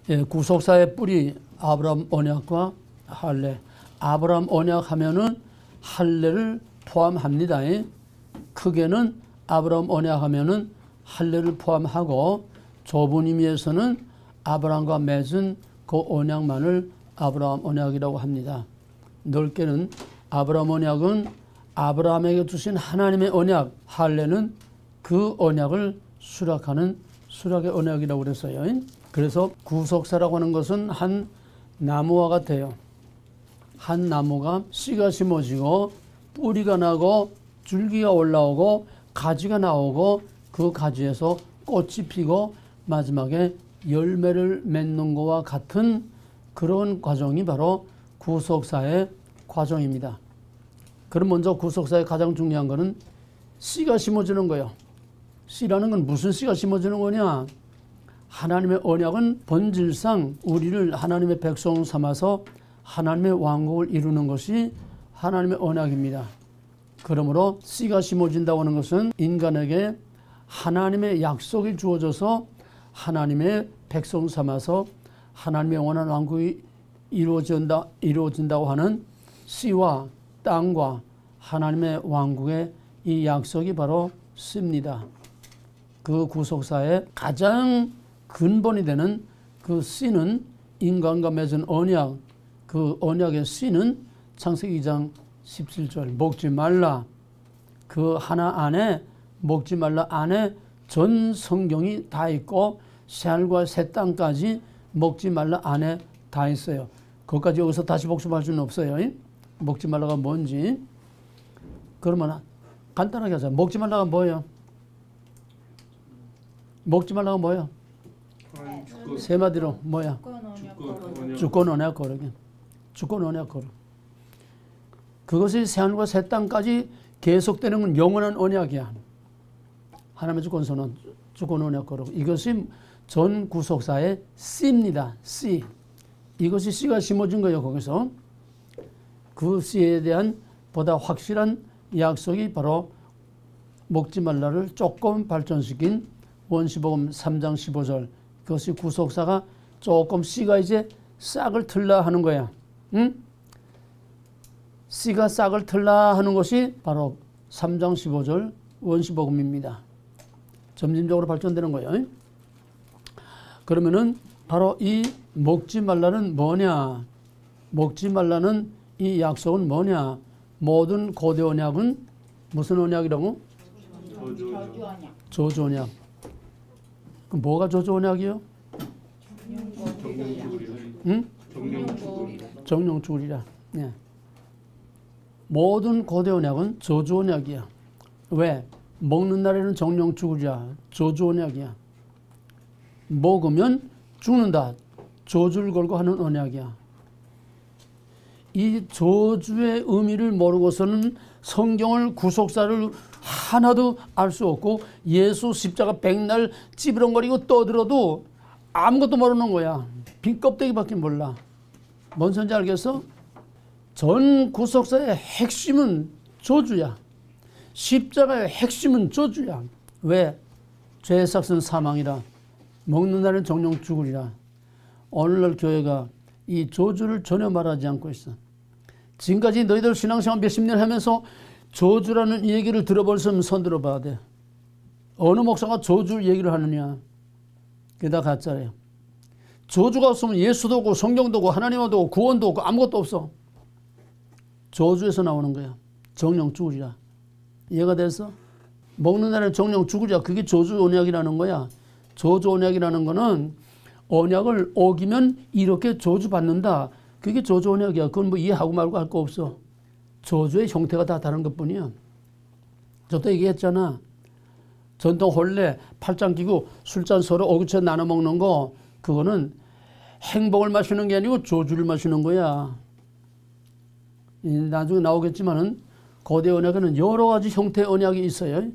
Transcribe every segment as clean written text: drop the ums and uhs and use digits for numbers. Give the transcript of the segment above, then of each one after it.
예, 구속사의 뿌리 아브라함 언약과 할례. 아브라함 언약 하면은 할례를 포함합니다. 크게는 아브라함 언약 하면은 할례를 포함하고 좁은 의미에서는 아브라함과 맺은 그 언약만을 아브라함 언약이라고 합니다. 넓게는 아브라함 언약은 아브라함에게 주신 하나님의 언약, 할례는 그 언약을 수락하는 수락의 언약이라고 그랬어요. 그래서 구속사라고 하는 것은 한 나무와 같아요. 한 나무가 씨가 심어지고 뿌리가 나고 줄기가 올라오고 가지가 나오고 그 가지에서 꽃이 피고 마지막에 열매를 맺는 것과 같은 그런 과정이 바로 구속사의 과정입니다. 그럼 먼저 구속사의 가장 중요한 것은 씨가 심어지는 거예요. 씨라는 건 무슨 씨가 심어지는 거냐? 하나님의 언약은 본질상 우리를 하나님의 백성 삼아서 하나님의 왕국을 이루는 것이 하나님의 언약입니다. 그러므로 씨가 심어진다고 하는 것은 인간에게 하나님의 약속이 주어져서 하나님의 백성 삼아서 하나님의 원하는 왕국이 이루어진다고 하는 씨와 땅과 하나님의 왕국의 이 약속이 바로 씨입니다. 그 구속사의 가장 근본이 되는 그 씨는 인간과 맺은 언약, 그 언약의 씨는 창세기 2장 17절 먹지 말라. 그 하나 안에 먹지 말라 안에 전 성경이 다 있고 새하늘과 새 땅까지 먹지 말라 안에 다 있어요. 그것까지 여기서 다시 복습할 수는 없어요. 먹지 말라가 뭔지. 그러면 간단하게 하자. 먹지 말라가 뭐예요? 먹지 말라가 뭐예요? 세 마디로 뭐야? 주권 언약 거룩. 주권 언약 거룩. 그것이 새하늘과 새 땅까지 계속되는 건 영원한 언약이야. 하나님의 주권선언, 주권 언약 거룩. 이것이 전 구속사의 씨입니다. 씨. 이것이 씨가 심어진 거예요. 거기서. 그 씨에 대한 보다 확실한 약속이 바로 먹지 말라를 조금 발전시킨 원시복음 3장 15절. 그것이 구속사가 조금 씨가 이제 싹을 틀라 하는 거야. 응? 씨가 싹을 틀라 하는 것이 바로 3장 15절 원시복음입니다. 점진적으로 발전되는 거예요. 그러면은 바로 이 먹지 말라는 뭐냐? 먹지 말라는 이 약속은 뭐냐? 모든 고대 언약은 무슨 언약이라고? 저주 언약. 그럼 뭐가 저주 언약이요? 응? 정령 죽으리라. 네. 모든 고대 언약은 저주 언약이야. 왜? 먹는 날에는 정령 죽으리라. 저주 언약이야. 먹으면 죽는다. 저주를 걸고 하는 언약이야. 이 저주의 의미를 모르고서는 성경을 구속사를 하나도 알 수 없고 예수 십자가 백날 찌부렁거리고 떠들어도 아무것도 모르는 거야. 빈 껍데기밖에 몰라. 뭔 소리인지 알겠어? 전 구속사의 핵심은 저주야. 십자가의 핵심은 저주야. 왜? 죄의 삭은 사망이라. 먹는 날은 정령 죽으리라. 오늘날 교회가 이 저주를 전혀 말하지 않고 있어. 지금까지 너희들 신앙생활 몇십 년 하면서 저주라는 이 얘기를 들어볼 수 있으면 손 들어봐야 돼. 어느 목사가 저주 얘기를 하느냐. 그게 다 가짜래요. 저주가 없으면 예수도 없고 성경도 없고 하나님도 없고 구원도 없고 아무것도 없어. 저주에서 나오는 거야. 정령 죽으리라. 이해가 됐어? 먹는 날에 정령 죽으리라. 그게 저주 언약이라는 거야. 저주 언약이라는 거는 언약을 어기면 이렇게 저주받는다. 그게 저주 언약이야. 그건 뭐 이해하고 말고 할 거 없어. 저주의 형태가 다 다른 것뿐이야. 저도 얘기했잖아. 전통 혼례, 팔짱 끼고 술잔 서로 오구채 나눠 먹는 거, 그거는 행복을 마시는 게 아니고 저주를 마시는 거야. 나중에 나오겠지만은 고대 언약에는 여러 가지 형태의 언약이 있어요.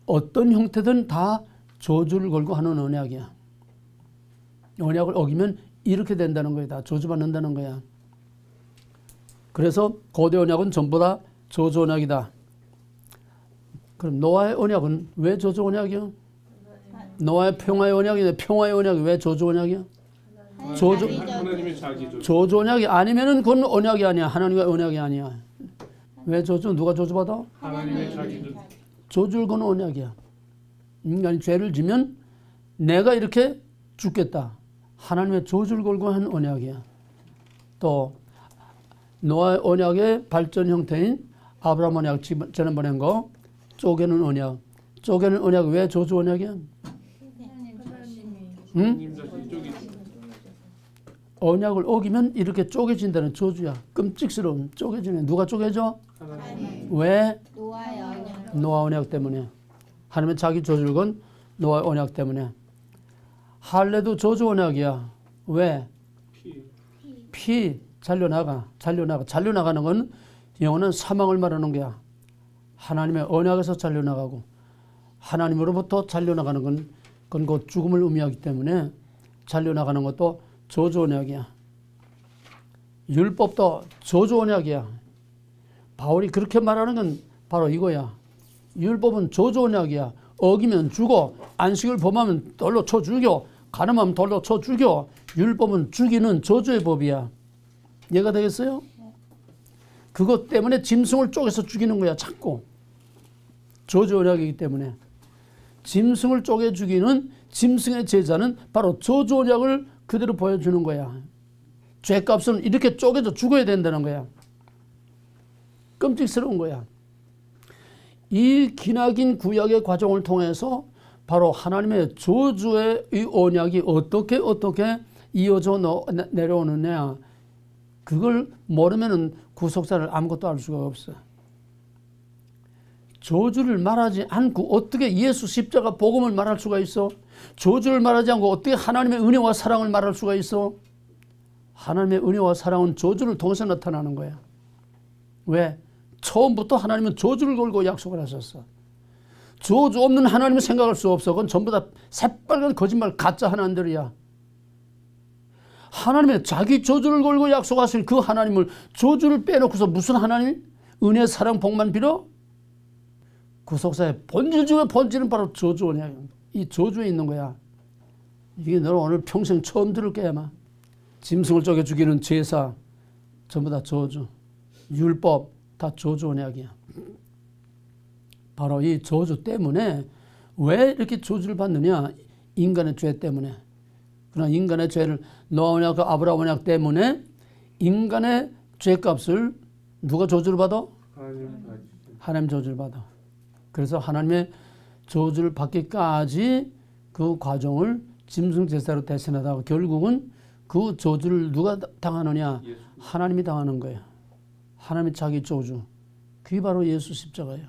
어떤 형태든 다 저주를 걸고 하는 언약이야. 언약을 어기면 이렇게 된다는 거야. 다 저주받는다는 거야. 그래서 고대 언약은 전부 다 저주 언약이다. 그럼 노아의 언약은 왜 저주 언약이야? 노아의 평화의 언약인데 평화의 언약이 왜 저주 언약이야? 조조 하나님의 자기 조주. 조주 언약이 아니면은 그건 언약이 아니야. 하나님의 언약이 아니야. 왜 조주? 누가 조주받아? 하나님의 자기 조주. 조주를 거는 언약이야. 인간이 죄를 지면 내가 이렇게 죽겠다. 하나님의 조주를 걸고 한 언약이야. 또 노아의 언약의 발전 형태인 아브라함 언약 지난번에 한 거 쪼개는 언약. 쪼개는 언약 왜 조주 언약이야? 응? 하나님 자신이 쪼개지. 언약을 어기면 이렇게 쪼개진다는 조주야. 끔찍스러운 쪼개지네. 누가 쪼개져? 하나님. 왜? 노아의 언약. 노아 언약 때문에. 하나님은 자기 조주를 건 노아의 언약 때문에. 할례도 조주 언약이야. 왜? 피 잘려나가는 건 영혼은 사망을 말하는 거야. 하나님의 언약에서 잘려나가고 하나님으로부터 잘려나가는 건 그건 곧 죽음을 의미하기 때문에 잘려나가는 것도 조주 언약이야. 율법도 조주 언약이야. 바울이 그렇게 말하는 건 바로 이거야. 율법은 조주 언약이야. 어기면 죽어. 안식을 범하면 돌로 쳐 죽여. 가늠하면 돌로 쳐 죽여. 율법은 죽이는 조주의 법이야. 이해가 되겠어요? 그것 때문에 짐승을 쪼개서 죽이는 거야. 자꾸. 조주 언약이기 때문에. 짐승을 쪼개 죽이는 짐승의 제자는 바로 조주 언약을 그대로 보여주는 거야. 죄값은 이렇게 쪼개져 죽어야 된다는 거야. 끔찍스러운 거야. 이 기나긴 구약의 과정을 통해서 바로 하나님의 조주의 이 언약이 어떻게 이어져 내려오느냐. 그걸 모르면은 구속사를 아무것도 알 수가 없어. 조주를 말하지 않고 어떻게 예수 십자가 복음을 말할 수가 있어? 조주를 말하지 않고 어떻게 하나님의 은혜와 사랑을 말할 수가 있어? 하나님의 은혜와 사랑은 조주를 통해서 나타나는 거야. 왜? 처음부터 하나님은 조주를 걸고 약속을 하셨어. 조주 없는 하나님을 생각할 수 없어. 그건 전부 다 새빨간 거짓말 가짜 하나님들이야. 하나님의 자기 조주를 걸고 약속하실 그 하나님을 조주를 빼놓고서 무슨 하나님? 은혜, 사랑, 복만 빌어? 구속사의 본질 중에 본질은 바로 조주 언약이야. 이 조주에 있는 거야. 이게 너는 오늘 평생 처음 들을 거야 아마. 짐승을 쪼개 죽이는 제사 전부 다 조주. 율법 다 조주 언약이야. 바로 이 조주 때문에 왜 이렇게 조주를 받느냐? 인간의 죄 때문에. 그러나 인간의 죄를 노아 언약과 아브라함 언약 때문에 인간의 죄값을 누가 조주를 받아? 하나님 조주를 받아. 그래서 하나님의 조주를 받기까지 그 과정을 짐승 제사로 대신하다가 결국은 그 조주를 누가 당하느냐? 하나님이 당하는 거야. 하나님이 자기 조주. 그게 바로 예수 십자가예요.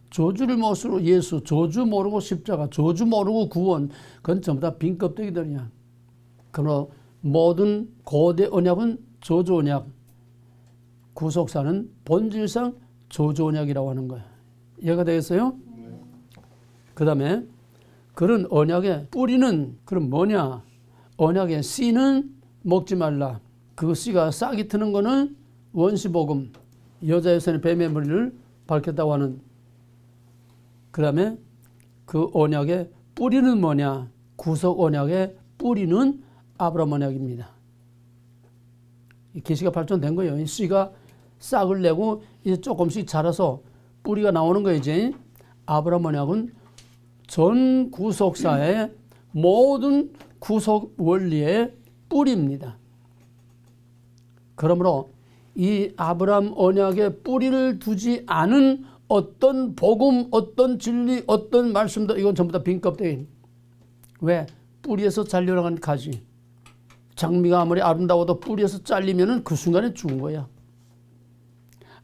조주를 모르고 예수, 조주 모르고 십자가, 조주 모르고 구원, 그건 전부 다 빈 껍데기들이야. 그러나 모든 고대 언약은 조주 언약, 구속사는 본질상 조주 언약이라고 하는 거야. 이해가 되겠어요? 그 다음에 그런 언약의 뿌리는 그럼 뭐냐? 언약의 씨는 먹지 말라. 그 씨가 싹이 트는 거는 원시복음, 여자의 손에 뱀의 머리를 밝혔다고 하는. 그 다음에 그 언약의 뿌리는 뭐냐? 구속 언약의 뿌리는 아브라함 언약입니다. 계시가 발전된 거예요. 이 씨가 싹을 내고 이제 조금씩 자라서 뿌리가 나오는 거예요. 이제 아브라함 언약은 전 구속사의 모든 구속 원리의 뿌리입니다. 그러므로 이 아브라함 언약의 뿌리를 두지 않은 어떤 복음, 어떤 진리, 어떤 말씀도 이건 전부 다 빈 껍데기. 왜? 뿌리에서 잘려나간 가지. 장미가 아무리 아름다워도 뿌리에서 잘리면 그 순간에 죽은 거야.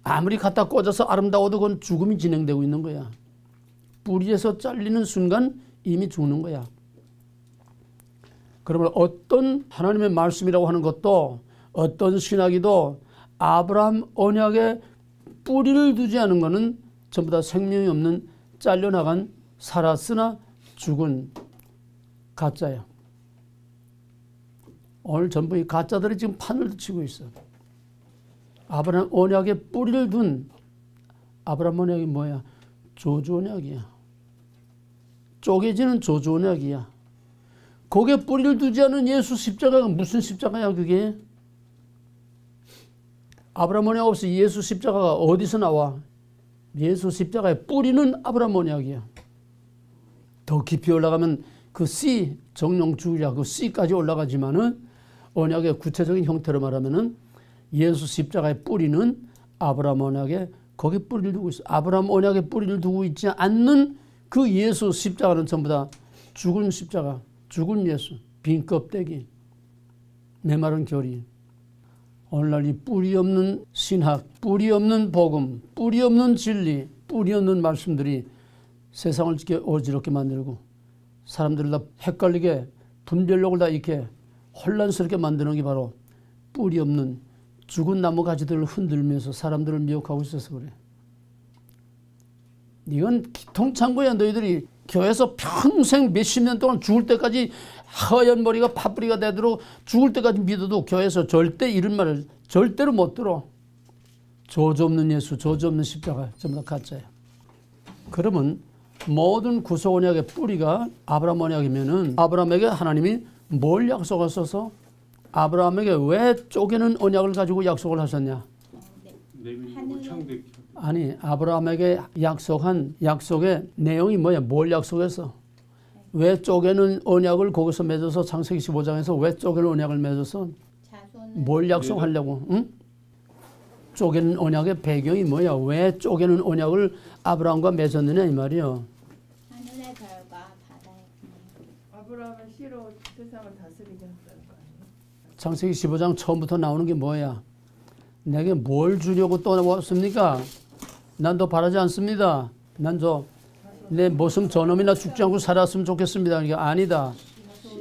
아무리 갖다 꽂아서 아름다워도 그건 죽음이 진행되고 있는 거야. 뿌리에서 잘리는 순간 이미 죽는 거야. 그러면 어떤 하나님의 말씀이라고 하는 것도 어떤 신학이도 아브라함 언약에 뿌리를 두지 않은 것은 전부 다 생명이 없는 잘려나간 살았으나 죽은 가짜야. 오늘 전부 이 가짜들이 지금 판을 치고 있어. 아브라함 언약에 뿌리를 둔 아브라함 언약이 뭐야? 조주 언약이야. 쪼개지는 조주 언약이야. 거기에 뿌리를 두지 않은 예수 십자가가 무슨 십자가야 그게? 아브라함 언약 없이 예수 십자가가 어디서 나와? 예수 십자가의 뿌리는 아브라함 언약이야. 더 깊이 올라가면 그 씨, 정령 주의라 그 씨까지 올라가지만은 언약의 구체적인 형태로 말하면은 예수 십자가의 뿌리는 아브라함 언약에 거기 뿌리를 두고 있어. 아브라함 언약에 뿌리를 두고 있지 않는 그 예수 십자가는 전부 다 죽은 십자가, 죽은 예수, 빈 껍데기, 메마른 결이. 오늘날 이 뿌리 없는 신학, 뿌리 없는 복음, 뿌리 없는 진리, 뿌리 없는 말씀들이 세상을 이렇게 어지럽게 만들고 사람들을 다 헷갈리게 분별력을 다 이렇게 혼란스럽게 만드는 게 바로 뿌리 없는 죽은 나무 가지들을 흔들면서 사람들을 미혹하고 있어서 그래. 이건 기통창고야. 너희들이 교회에서 평생 몇십 년 동안 죽을 때까지 하얀 머리가 파뿌리가 되도록 죽을 때까지 믿어도 교회에서 절대 이런 말을 절대로 못 들어. 저주 없는 예수, 저주 없는 십자가 전부 다 가짜야. 그러면 모든 구속 언약의 뿌리가 아브라함 언약이면은 아브라함에게 하나님이 뭘 약속하셔서 아브라함에게 왜 쪼개는 언약을 가지고 약속을 하셨냐? 아니, 아브라함에게 약속한 약속의 내용이 뭐야? 뭘 약속했어? 왜 쪼개는 언약을 거기서 맺어서 창세기 15장에서 왜 쪼개는 언약을 맺어서 뭘 약속하려고? 응? 쪼개는 언약의 배경이 뭐야? 왜 쪼개는 언약을 아브라함과 맺었느냐 이 말이요. 하늘의 별과 바다의 금. 아브라함은 씨로 세상을 다스리게 했다는 거 아니에요? 창세기 15장 처음부터 나오는 게 뭐야? 내게 뭘 주려고 떠나왔습니까? 난 더 바라지 않습니다. 난 내 모성 저놈이나 죽지 않고 살았으면 좋겠습니다. 그러니까 아니다.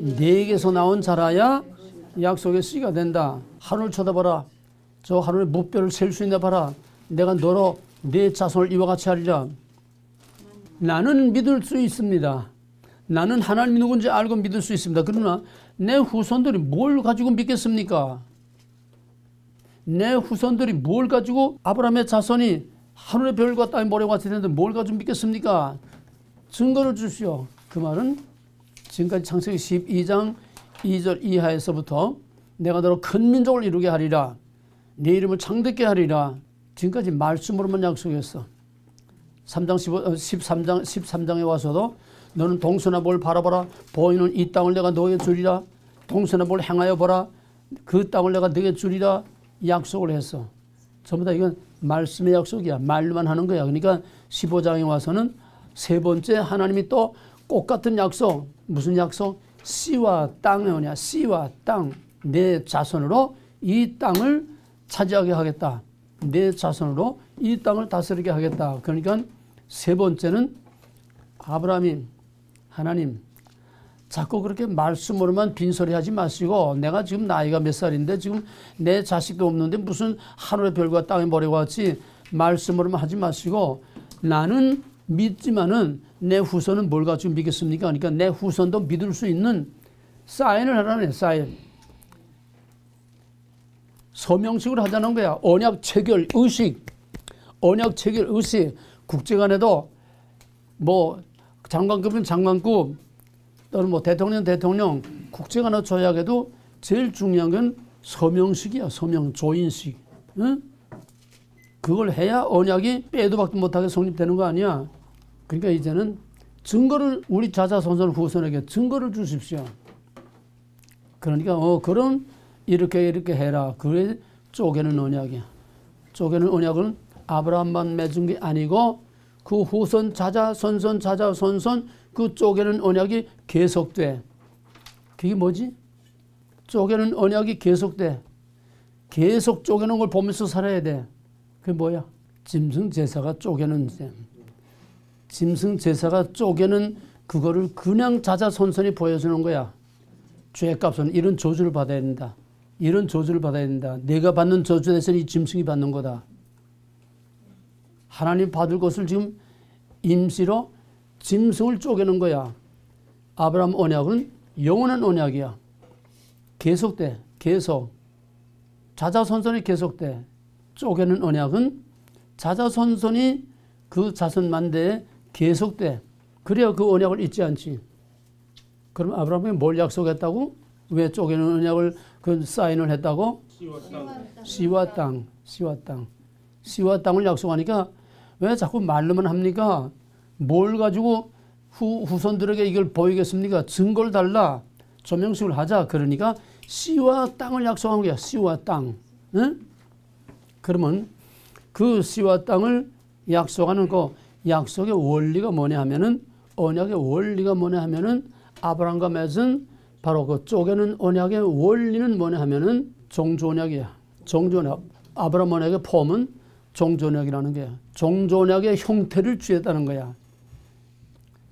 네게서 나온 자라야 약속의 씨가 된다. 하늘 쳐다봐라. 저 하늘의 무뼈를 셀 수 있나 봐라. 내가 너로 네 자손을 이와 같이 하리라. 나는 믿을 수 있습니다. 나는 하나님이 누군지 알고 믿을 수 있습니다. 그러나 내 후손들이 뭘 가지고 믿겠습니까? 내 후손들이 뭘 가지고 아브라함의 자손이 하늘의 별과 땅의 모래와 같이 되는데 뭘 가지고 믿겠습니까? 증거를 주시오. 그 말은 지금까지 창세기 12장 2절 이하에서부터 내가 너로 큰 민족을 이루게 하리라. 네 이름을 창대케 하리라. 지금까지 말씀으로만 약속했어. 13장에 와서도 너는 동서나 뭘 바라보라. 보이는 이 땅을 내가 너에게 주리라. 동서나 뭘 행하여 보라. 그 땅을 내가 너에게 주리라. 약속을 했어. 전부 다 이건 말씀의 약속이야. 말로만 하는 거야. 그러니까 15장에 와서는 세 번째 하나님이 또 똑같은 약속. 무슨 약속? 씨와 땅의 언약. 씨와 땅. 내 자손으로 이 땅을 차지하게 하겠다. 내 자손으로 이 땅을 다스리게 하겠다. 그러니까 세 번째는 아브라함이 하나님 자꾸 그렇게 말씀으로만 빈소리하지 마시고 내가 지금 나이가 몇 살인데 지금 내 자식도 없는데 무슨 하늘의 별과 땅의 모래와 같이 말씀으로만 하지 마시고 나는 믿지만은 내 후손은 뭘 가지고 믿겠습니까? 그러니까 내 후손도 믿을 수 있는 사인을 하라네. 사인. 서명식을 하자는 거야. 언약 체결 의식. 언약 체결 의식. 국제간에도 뭐 장관급이면 장관급 또는 뭐 대통령 국제간의 조약에도 제일 중요한 건 서명식이야. 서명 조인식. 응? 그걸 해야 언약이 빼도 박도 못하게 성립되는 거 아니야. 그러니까 이제는 증거를 우리 자자손손 후손에게 증거를 주십시오. 그러니까 그럼 이렇게 해라. 그게 쪼개는 언약이야. 쪼개는 언약은 아브라함만 맺은 게 아니고 그 후손 자자손손 그 쪼개는 언약이 계속돼. 그게 뭐지? 쪼개는 언약이 계속돼. 계속 쪼개는 걸 보면서 살아야 돼. 그게 뭐야? 짐승 제사가 쪼개는 셈. 짐승 제사가 쪼개는 그거를 그냥 자자손손이 보여주는 거야. 죄값은 이런 저주를 받아야 된다. 이런 저주를 받아야 된다. 내가 받는 저주 대신 이 짐승이 받는 거다. 하나님 받을 것을 지금 임시로 짐승을 쪼개는 거야. 아브라함 언약은 영원한 언약이야. 계속돼. 계속. 자자손손이 계속돼. 쪼개는 언약은 자자손손이 그 자손 만대에 계속돼. 그래야 그 언약을 잊지 않지. 그럼 아브라함이 뭘 약속했다고? 왜 쪼개는 언약을 그 사인을 했다고? 씨와 땅. 씨와 땅, 씨와 땅. 씨와 땅을 약속하니까 왜 자꾸 말로만 합니까? 뭘 가지고 후손들에게 이걸 보이겠습니까? 증거를 달라. 조명식을 하자. 그러니까 씨와 땅을 약속한 거야. 씨와 땅. 응? 그러면 그 씨와 땅을 약속하는 그 약속의 원리가 뭐냐 하면은, 언약의 원리가 뭐냐 하면은, 아브라함과 맺은 바로 그 쪼개는 언약의 원리는 뭐냐 하면은 종주 언약이야. 종주 언약. 아브라함 언약의 폼은 종주 언약이라는 거야. 종주 언약의 형태를 취했다는 거야.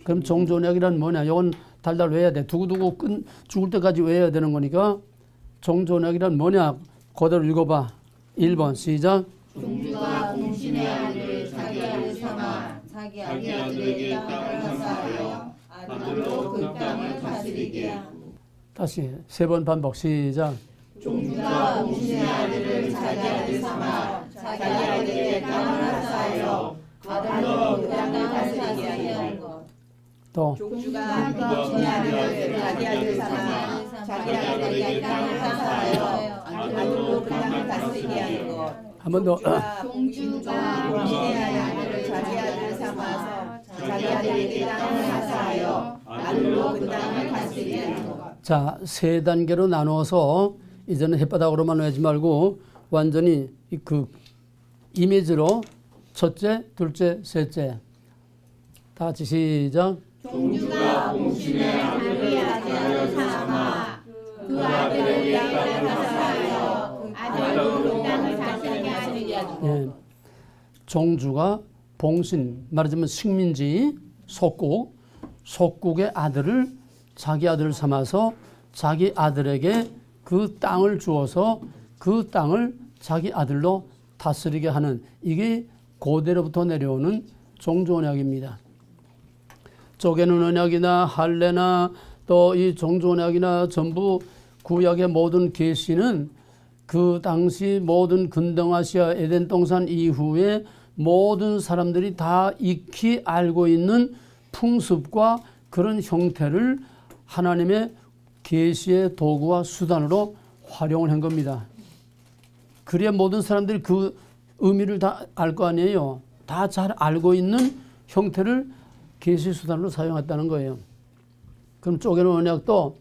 그럼 종주 언약이란 뭐냐? 이건 달달 외워야 돼. 두고두고 죽을 때까지 외워야 되는 거니까 종주 언약이란 뭐냐? 그대로 읽어봐. 1번 시작. 종주가 공신의 아들을 자기 아들 삼아 자기 아들에게 땅을 하사하여 아들로 그 땅을 다스리게 하고. 다시 3번 반복 시작. 종주가 공신의 아들을 자기 아들 삼아 자기 아들에게 땅을 하사하여 아들로 그 땅을 다스리게 하는 것. 또 종주가 공신의 아들을 자기 아들 삼아 자기 아들에게 땅을 하사하여 아들로 그 땅을 다스리게 하는 것. 한 번 더. 종주가 공신의 아들을 자기 아들 삼아서 자기 아들에게 땅을 하사하여 아들로 그 땅을 다스리게 하는 것. 자, 3단계로 나누어서 이제는 햇바닥으로만 외지 말고 완전히 그 이미지로 첫째, 둘째, 셋째. 다 같이 시작. 종주가 공신의 아들을 삼아 그 아들을 땅을 하사하여 아들로 그 땅을 다스리게 하시리라. 예. 종주가 봉신, 말하자면 식민지, 속국의 아들을 자기 아들을 삼아서 자기 아들에게 그 땅을 주어서 그 땅을 자기 아들로 다스리게 하는, 이게 고대로부터 내려오는 종주 언약입니다. 쪼개는 언약이나 할례나 또 이 종주 언약이나 전부 구약의 모든 계시는 그 당시 모든 근동아시아 에덴 동산 이후에 모든 사람들이 다 익히 알고 있는 풍습과 그런 형태를 하나님의 계시의 도구와 수단으로 활용을 한 겁니다. 그래야 모든 사람들이 그 의미를 다 알 거 아니에요. 다 잘 알고 있는 형태를 계시 수단으로 사용했다는 거예요. 그럼 쪼개는 언약도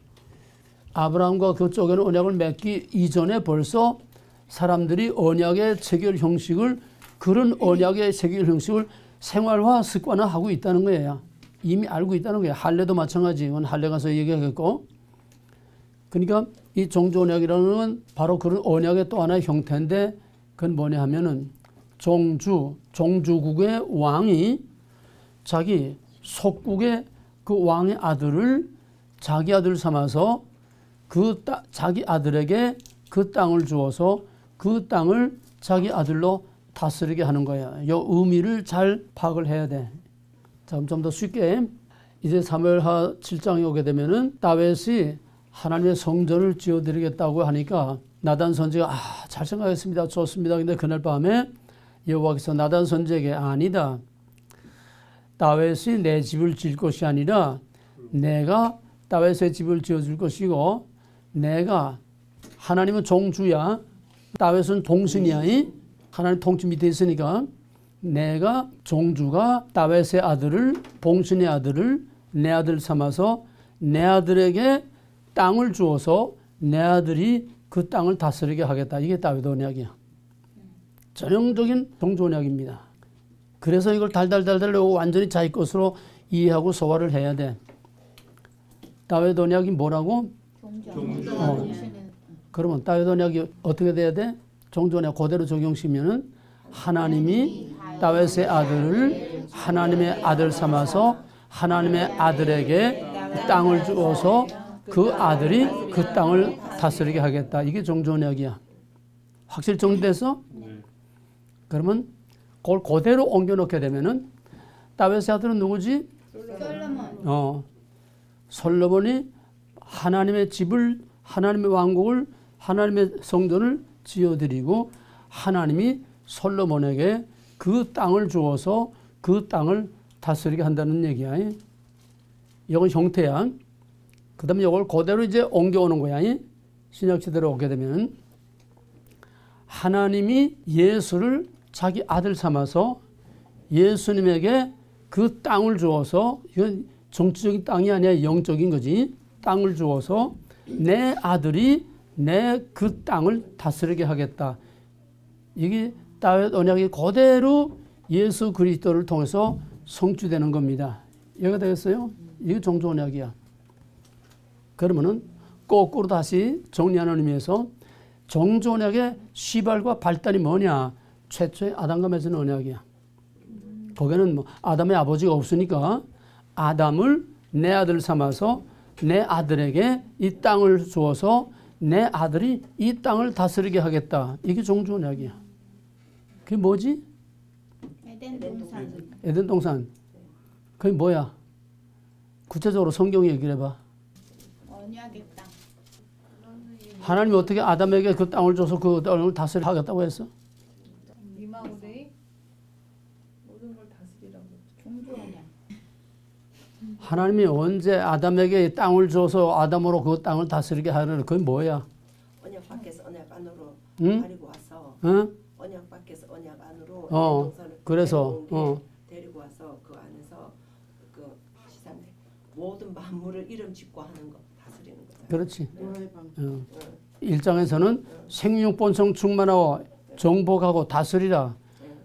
아브라함과 그 쪼개는 언약을 맺기 이전에 벌써 사람들이 언약의 체결 형식을, 그런 언약의 체결 형식을 생활화 습관화하고 있다는 거예요. 이미 알고 있다는 거예요. 할례도 마찬가지. 이건 할례 가서 얘기하겠고. 그러니까 이 종주 언약이라는 건 바로 그런 언약의 또 하나의 형태인데, 그건 뭐냐 하면은 종주국의 왕이 자기 속국의 그 왕의 아들을 자기 아들 삼아서 자기 아들에게 그 땅을 주어서 그 땅을 자기 아들로 다스리게 하는 거야. 이 의미를 잘 파악을 해야 돼. 자, 좀 더 쉽게 이제 사무엘하 7장에 오게 되면은 다윗이 하나님의 성전을 지어드리겠다고 하니까 나단 선지가 잘 생각했습니다. 좋습니다. 근데 그날 밤에 여호와께서 나단 선지에게 아니다. 다윗이 내 집을 지을 것이 아니라 내가 다윗의 집을 지어줄 것이고, 내가, 하나님은 종주야, 다윗은 동신이야, 하나님 통치 밑에 있으니까 내가 종주가 다윗의 아들을, 봉신의 아들을 내 아들 삼아서 내 아들에게 땅을 주어서 내 아들이 그 땅을 다스리게 하겠다. 이게 다윗 언약이야. 전형적인 종주 언약입니다. 그래서 이걸 달달달달 완전히 자기 것으로 이해하고 소화를 해야 돼. 다윗 언약이 뭐라고? 그러면 다윗 언약이 어떻게 돼야 돼? 종주 언약 그대로 적용시키면은 하나님이 다윗의 아들을 하나님의 아들 삼아서 하나님의 아들에게 땅을 주어서 그 아들이 그 땅을 다스리게 하겠다. 이게 종주 언약이야. 확실히 정리됐어? 네. 그러면 그걸 그대로 옮겨놓게 되면은 다윗의 아들은 누구지? 솔로몬. 솔로몬이 하나님의 집을, 하나님의 왕국을, 하나님의 성전을 지어드리고 하나님이 솔로몬에게 그 땅을 주어서 그 땅을 다스리게 한다는 얘기야. 이건 형태야. 그 다음에 이걸 그대로 이제 옮겨오는 거야. 신약 시대로 오게 되면 하나님이 예수를 자기 아들 삼아서 예수님에게 그 땅을 주어서, 이건 정치적인 땅이 아니라 영적인 거지. 땅을 주어서 내 아들이 내 그 땅을 다스리게 하겠다. 이게 다윗 언약이 그대로 예수 그리스도를 통해서 성취되는 겁니다. 이해가 되겠어요? 이게 정조 언약이야. 그러면은 거꾸로 다시 정리하는 의미에서 정조 언약의 시발과 발단이 뭐냐? 최초의 아담과 맺은 언약이야. 거기는 뭐 아담의 아버지가 없으니까 아담을 내 아들 삼아서 내 아들에게 이 땅을 주어서 내 아들이 이 땅을 다스리게 하겠다. 이게 정조 언약이야. 그게 뭐지? 에덴 동산. 에덴 동산. 그게 뭐야? 구체적으로 성경이 얘기를 해봐. 언약의 땅. 하나님이 어떻게 아담에게 그 땅을 줘서 그 땅을 다스리게 하겠다고 했어? 이마우데이 모든 걸 다스리라고. 종교 언약. 하나님이 언제 아담에게 땅을 줘서 아담으로 그 땅을 다스리게 하는 그게 뭐야? 언약 밖에서 언약 안으로 응? 데리고 와서 응? 언약 밖에서 언약 안으로 동산을 그래서 데리고 와서 그 안에서 그 시산에 모든 만물을 이름 짓고 하는 거 다스리는 거잖아요. 그렇지. 노아의 방. 1장에서는 생육 본성 충만하고 정복하고 다스리라.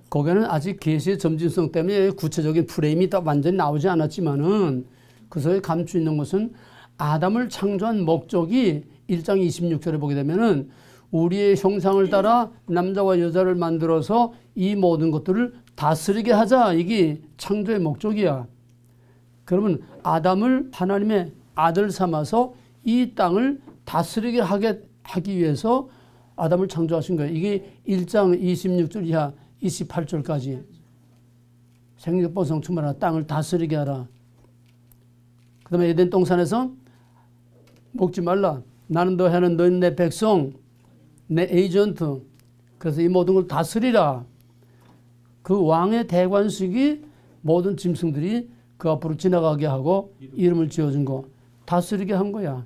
거기는 아직 계시의 점진성 때문에 구체적인 프레임이 다 완전히 나오지 않았지만은 그 속에 감추 있는 것은 아담을 창조한 목적이 1장 26절에 보게 되면은 우리의 형상을 따라 남자와 여자를 만들어서 이 모든 것들을 다스리게 하자. 이게 창조의 목적이야. 그러면 아담을 하나님의 아들 삼아서 이 땅을 다스리게 하기 위해서 아담을 창조하신 거예요. 이게 1장 26절 이하 28절까지 생육 본성 충만하라. 땅을 다스리게 하라. 그 다음에 에덴 동산에서 먹지 말라. 나는 너 해는 너는 내 백성, 내 에이전트. 그래서 이 모든 걸 다스리라. 그 왕의 대관식이 모든 짐승들이 그 앞으로 지나가게 하고 이름을 지어준 거 다스리게 한 거야.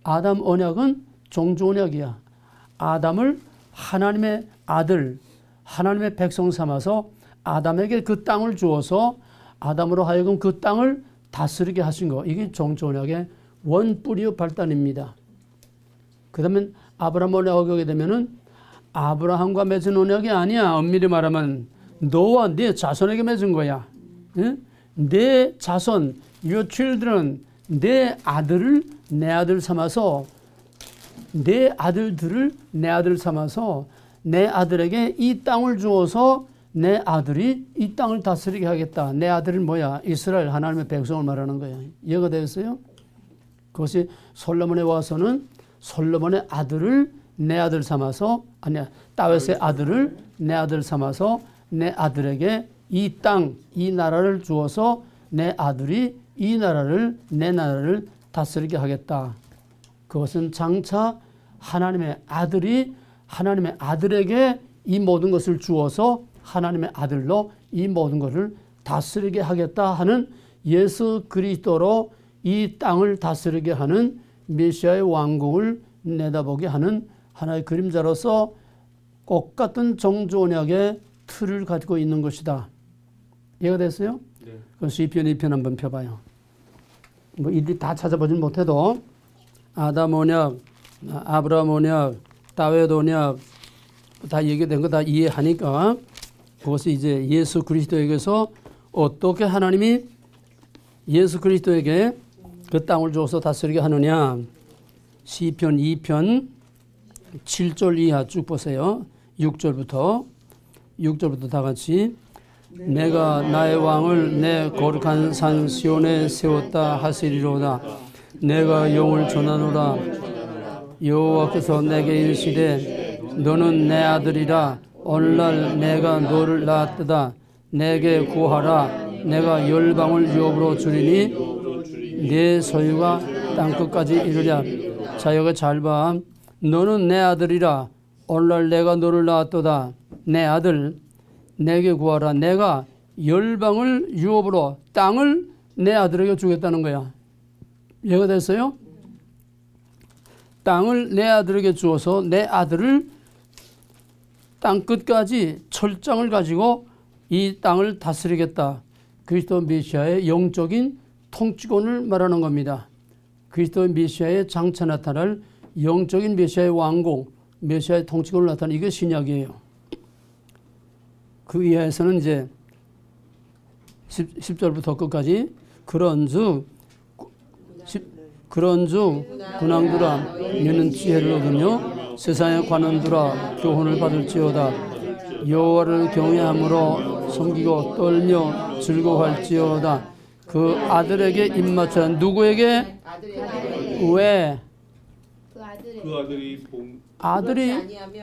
아담 언약은 종조 언약이야. 아담을 하나님의 아들, 하나님의 백성 삼아서 아담에게 그 땅을 주어서 아담으로 하여금 그 땅을 다스리게 하신 거. 이게 종조 언약의 원뿌리의 발단입니다. 그 다음에 아브라함 언약을 하게 되면은 아브라함과 맺은 언약이 아니야. 엄밀히 말하면 너와 네 자손에게 맺은 거야. 응? 내 자손, your children, 내 아들을 내 아들 삼아서 내 아들들을 내 아들 삼아서 내 아들에게 이 땅을 주어서 내 아들이 이 땅을 다스리게 하겠다. 내 아들은 뭐야? 이스라엘 하나님의 백성을 말하는 거야. 이해가 되겠어요? 그것이 솔로몬에 와서는 솔로몬의 아들을 내 아들 삼아서 아니야 다윗의 아들을 내 아들 삼아서 내 아들에게 이 땅, 이 나라를 주어서 내 아들이 이 나라를 내 나라를 다스리게 하겠다. 그것은 장차 하나님의 아들이 하나님의 아들에게 이 모든 것을 주어서 하나님의 아들로 이 모든 것을 다스리게 하겠다 하는 예수 그리스도로 이 땅을 다스리게 하는 메시아의 왕국을 내다보게 하는 하나의 그림자로서 똑같은 정조 언약의 틀을 가지고 있는 것이다. 이해가 됐어요? 네. 그럼 시편 2편 한번 펴봐요. 뭐 일일이 다 찾아보진 못해도 아담 언약, 아브라함 언약, 다윗 언약 다 얘기된 거 다 이해하니까 그것이 이제 예수 그리스도에게서 어떻게 하나님이 예수 그리스도에게 그 땅을 줘서 다스리게 하느냐. 시편 2편 7절 이하 쭉 보세요. 6절부터 다 같이 내가 나의 왕을 내 거룩한 산 시온에 세웠다 하시리로다. 내가 영을 전하노라. 여호와께서 내게 이르시되 너는 내 아들이라. 오늘날 내가 너를 낳았다. 내게 구하라. 내가 열방을 유업으로 주리니 내 소유가 땅끝까지 이르랴. 자여가 잘 봐. 너는 내 아들이라. 오늘날 내가 너를 낳았도다. 내 아들 내게 구하라. 내가 열방을 유업으로 땅을 내 아들에게 주겠다는 거야. 이해가 됐어요? 땅을 내 아들에게 주어서 내 아들을 땅 끝까지 철장을 가지고 이 땅을 다스리겠다. 그리스도 메시아의 영적인 통치권을 말하는 겁니다. 그리스도 메시아의 장차 나타날 영적인 메시아의 왕국, 메시아의 통치권을 나타내는 이게 신약이에요. 그 이하에서는 이제 10절부터 끝까지 그런즉 군왕들아 너는 지혜를 얻으며 세상의 관원들아 교훈을 받을지어다. 여호와를 경외함으로 섬기고 떨며 즐거워할지어다. 그 아들에게 입맞춰 누구에게? 왜? 그 아들의 아들이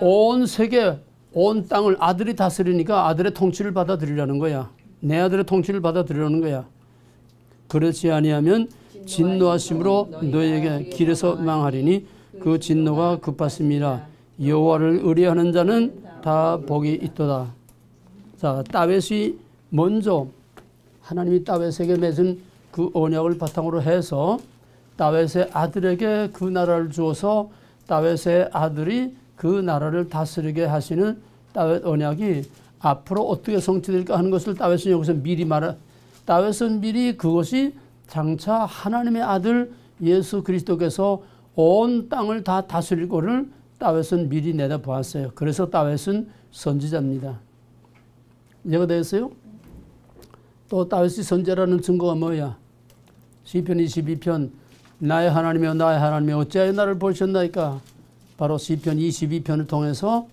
온 세계 온 땅을 아들이 다스리니까 아들의 통치를 받아들이라는 거야. 내 아들의 통치를 받아들이라는 거야. 그렇지 아니하면 진노하심으로 너희에게 길에서 망하리니 그 진노가 급하심이라. 여호와를 의뢰하는 자는 다 복이 있도다. 자, 다윗이 먼저 하나님이 다윗에게 맺은 그 언약을 바탕으로 해서 다윗의 아들에게 그 나라를 주어서 다윗의 아들이 그 나라를 다스리게 하시는 다윗 언약이 앞으로 어떻게 성취될까 하는 것을 다윗은 여기서 미리 다윗은 미리 그것이 장차 하나님의 아들 예수 그리스도께서 온 땅을 다 다스릴 거를 다윗은 미리 내다보았어요. 그래서 다윗은 선지자입니다. 이해가 되었어요? 또 다윗이 선지자라는 증거가 뭐야? 시편 22편 나의 하나님이여 나의 하나님이여 어찌하여 나를 보셨나이까? 바로 시편 22편을 통해서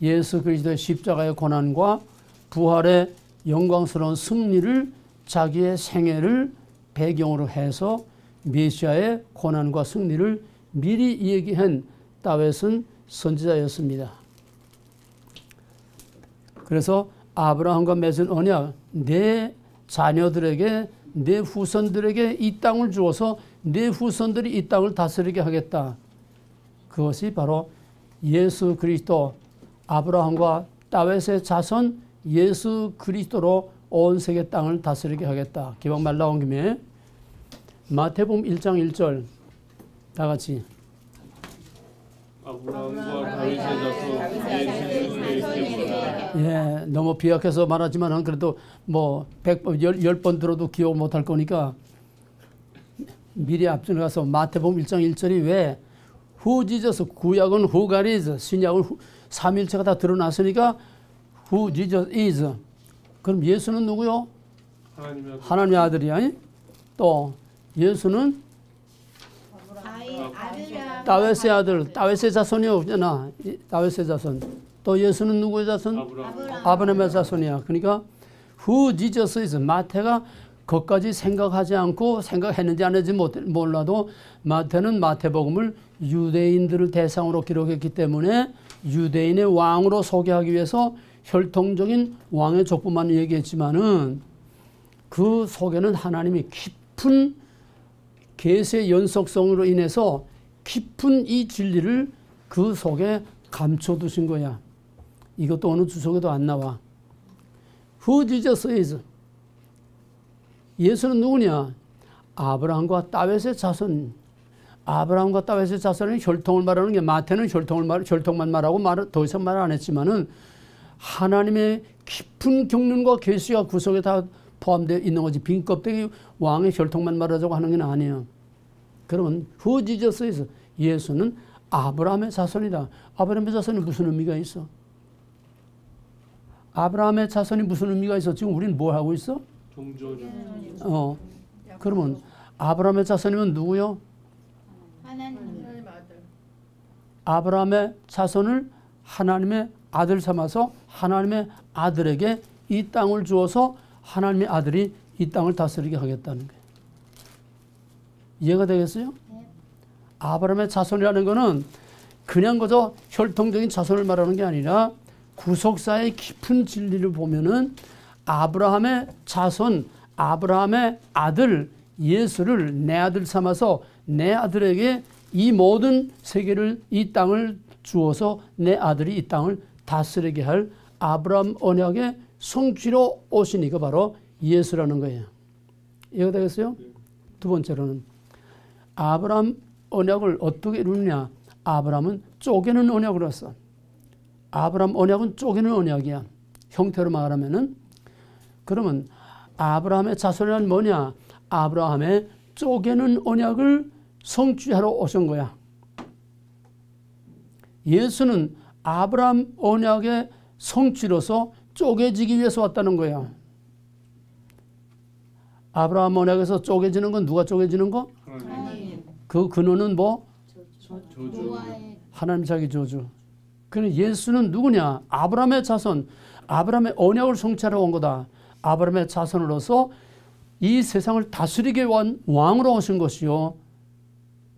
예수 그리스도의 십자가의 고난과 부활의 영광스러운 승리를 자기의 생애를 배경으로 해서 메시아의 고난과 승리를 미리 얘기한 다윗은 선지자였습니다. 그래서 아브라함과 맺은 언약, 내 자녀들에게 내 후손들에게 이 땅을 주어서 내 후손들이 이 땅을 다스리게 하겠다. 그것이 바로 예수 그리스도 아브라함과 다윗의 자손 예수 그리스도로 온 세계 땅을 다스리게 하겠다. 기왕말 나온 김에 마태복음 1장 1절 다 같이 아브라함과 다윗의 자손 예수 그리스도의 예, 너무 비약해서 말하지만 그래도 뭐 10번 들어도 기억 못할 거니까 미리 앞전에 가서 마태복음 1장 1절이 왜 Who Jesus, 구약은 Who God is, 신약은 삼일체가 다 드러났으니까 Who Jesus is. 그럼 예수는 누구요? 하나님의 아들이야. 또 예수는 다윗의 아들, 다윗의 자손이 없잖아. 다윗의 자손. 또 예수는 누구의 자손? 아브라함의 자손이야. 그러니까 Who Jesus is. 마태가 그것까지 생각하지 않고 생각했는지 안 했는지 몰라도 마태는 마태복음을 유대인들을 대상으로 기록했기 때문에 유대인의 왕으로 소개하기 위해서 혈통적인 왕의 족보만 얘기했지만은 그 속에는 하나님이 깊은 계시의 연속성으로 인해서 깊은 이 진리를 그 속에 감춰두신 거야. 이것도 어느 주석에도 안 나와. Who Jesus is. 예수는 누구냐? 아브라함과 다윗의 자손. 아브라함과 다윗의 자손은 혈통을 말하는 게 마태는 혈통만 말하고 더 이상 말 안 했지만은 하나님의 깊은 경륜과 계시가 구석에 다 포함되어 있는 거지. 빈 껍데기 왕의 혈통만 말하자고 하는 게 아니에요. 그러면 Who Jesus is. 예수는 아브라함의 자손이다. 아브라함의 자손이 무슨 의미가 있어? 아브라함의 자손이 무슨 의미가 있어? 지금 우리는 뭐 하고 있어? 종교죠. 그러면 아브라함의 자손이면 누구요? 하나님 아들. 아브라함의 자손을 하나님의 아들 삼아서 하나님의 아들에게 이 땅을 주어서 하나님의 아들이 이 땅을 다스리게 하겠다는 거예요. 이해가 되겠어요? 네. 아브라함의 자손이라는 거는 그냥 그저 혈통적인 자손을 말하는 게 아니라 구속사의 깊은 진리를 보면은 아브라함의 자손, 아브라함의 아들 예수를 내 아들 삼아서 내 아들에게 이 모든 세계를 이 땅을 주어서 내 아들이 이 땅을 다스리게 할 아브라함 언약의 성취로 오시니까 바로 예수라는 거예요. 이해가 되겠어요? 두 번째로는 아브라함 언약을 어떻게 이루느냐? 아브라함은 쪼개는 언약을 했어. 아브라함 언약은 쪼개는 언약이야. 형태로 말하면은. 그러면 아브라함의 자손이란 뭐냐? 아브라함의 쪼개는 언약을 성취하러 오신 거야. 예수는 아브라함 언약의 성취로서 쪼개지기 위해서 왔다는 거야. 아브라함 언약에서 쪼개지는 건 누가 쪼개지는 거? 하나님. 그 근원은 뭐? 저주. 노아의 하나님 자기 저주. 그럼 예수는 누구냐? 아브라함의 자손, 아브라함의 언약을 성취하러 온 거다. 아브라함의 자손으로서 이 세상을 다스리게 왕으로 오신 것이요.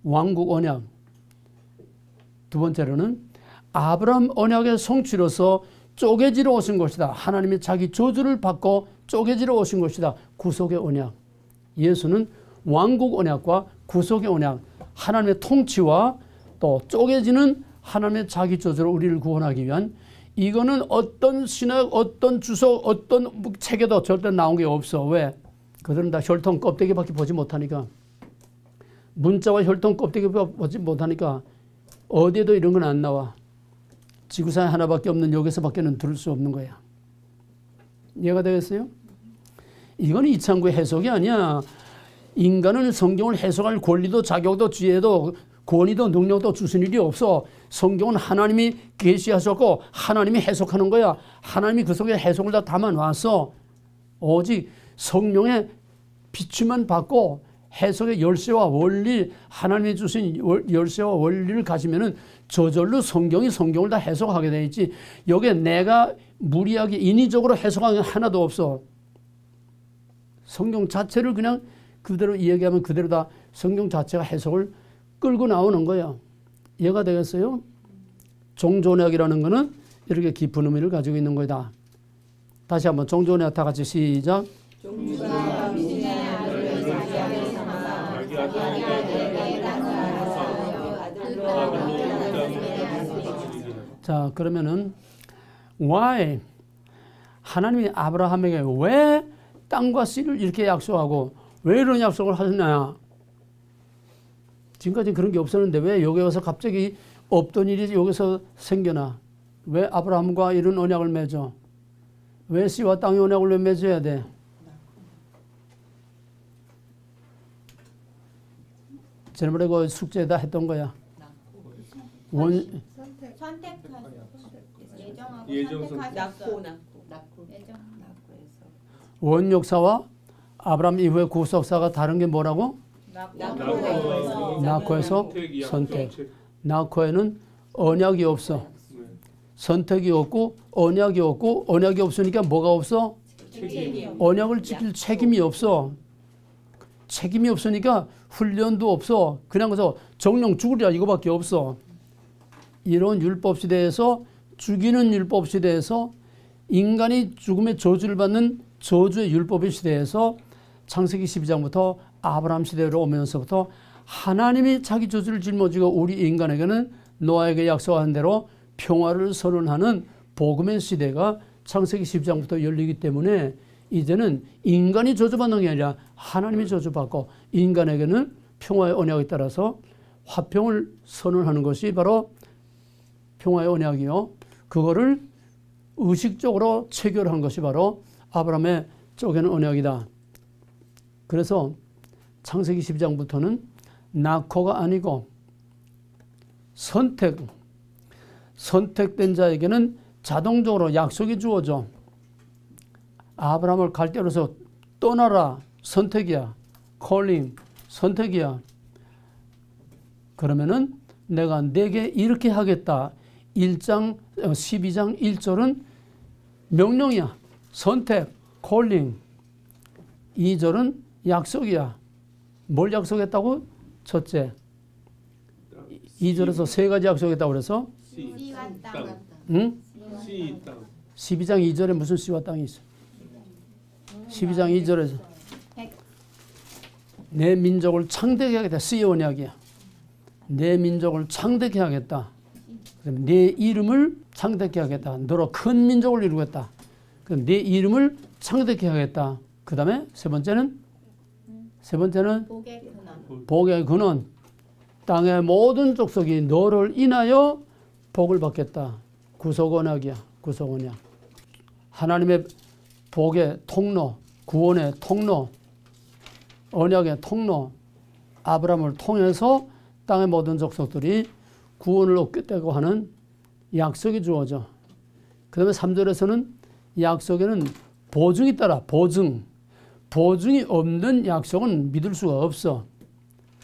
왕국 언약. 두 번째로는 아브라함 언약의 성취로서 쪼개지러 오신 것이다. 하나님이 자기 저주를 받고 쪼개지러 오신 것이다. 구속의 언약. 예수는 왕국 언약과 구속의 언약, 하나님의 통치와 또 쪼개지는 하나님의 자기 저주로 우리를 구원하기 위한, 이거는 어떤 신학, 어떤 주석, 어떤 책에도 절대 나온 게 없어. 왜? 그들은 다 혈통 껍데기밖에 보지 못하니까. 문자와 혈통 껍데기 보지 못하니까 어디에도 이런 건 안 나와. 지구상에 하나밖에 없는 여기서밖에는 들을 수 없는 거야. 이해가 되겠어요? 이건 이창구의 해석이 아니야. 인간은 성경을 해석할 권리도 자격도 지혜도 권위도 능력도 주신 일이 없어. 성경은 하나님이 계시하셨고 하나님이 해석하는 거야. 하나님이 그 속에 해석을 다 담아놨어. 오직 성령의 비추만 받고 해석의 열쇠와 원리, 하나님이 주신 열쇠와 원리를 가지면은 저절로 성경을 다 해석하게 돼 있지. 여기에 내가 무리하게 인위적으로 해석한 게 하나도 없어. 성경 자체를 그냥 그대로 이야기하면 그대로 다 성경 자체가 해석을 끌고 나오는 거야. 이해가 되겠어요? 종조언약이라는 거는 이렇게 깊은 의미를 가지고 있는 거다. 다시 한번 종조언약 다 같이 시작. 종주가 미신의 아들을 자기 아들 삼아 자기 자기 아들에게 땅을 아들로 자, 그러면은 why 하나님이 아브라함에게 왜 땅과 씨를 이렇게 약속하고 왜 이런 약속을 하셨냐? 지금까지 그런 게 없었는데 왜 여기 와서 갑자기 없던 일이 여기서 생겨나? 왜 아브라함과 이런 언약을 맺어? 왜 씨와 땅의 언약을 왜 맺어야 돼? 지난번에 그 숙제에다 했던 거야. 선택하셨어. 예정하고 예정 선택하셨어. 낳고 예정. 낳고해서 원역사와 아브라함 이후의 구속사가 다른 게 뭐라고? 낳고에서 선택. 낳고에는 언약이 없어. 선택이 없고 언약이 없고 언약이 없으니까 뭐가 없어? 언약을 지킬 책임이 없어. 책임이 없으니까 훈련도 없어. 그냥 그래서 정령 죽으리라 이거밖에 없어. 이런 율법 시대에서 죽이는 율법 시대에서 인간이 죽음의 저주를 받는 저주의 율법의 시대에서 창세기 12장부터 아브라함 시대로 오면서부터 하나님이 자기 저주를 짊어지고 우리 인간에게는 노아에게 약속한 대로 평화를 선언하는 복음의 시대가 창세기 12장부터 열리기 때문에 이제는 인간이 저주받는 게 아니라 하나님이 저주받고 인간에게는 평화의 언약에 따라서 화평을 선언하는 것이 바로 평화의 언약이요. 그거를 의식적으로 체결한 것이 바로 아브라함의 쪼개는 언약이다. 그래서 창세기 12장부터는 낙호가 아니고 선택된 자에게는 자동적으로 약속이 주어져. 아브라함을 갈대로서 떠나라. 선택이야. 콜링. 선택이야. 그러면은 내가 내게 이렇게 하겠다. 12장 1절은 명령이야. 선택. 콜링. 2절은 약속이야. 뭘 약속했다고? 첫째. 2절에서 세 가지 약속했다고 그래서 씨와 땅. 응? 씨 땅. 12장 2절에 무슨 씨와 땅이 있어? 12장 2절에서 내 민족을 창대케 하겠다. 씨의 언약이야. 내 민족을 창대케 하겠다. 그럼 내 이름을 창대케 하겠다. 너로 큰 민족을 이루겠다. 그럼 내 이름을 창대케 하겠다. 그 다음에 세 번째는 세 번째는 복의 근원. 복의 근원. 땅의 모든 족속이 너를 인하여 복을 받겠다. 구속 언약이야. 구속 언약. 하나님의 복의 통로, 구원의 통로, 언약의 통로, 아브라함을 통해서 땅의 모든 족속들이 구원을 얻게 되고 하는 약속이 주어져. 그 다음에 3절에서는 약속에는 보증이 따라. 보증. 보증이 없는 약속은 믿을 수가 없어.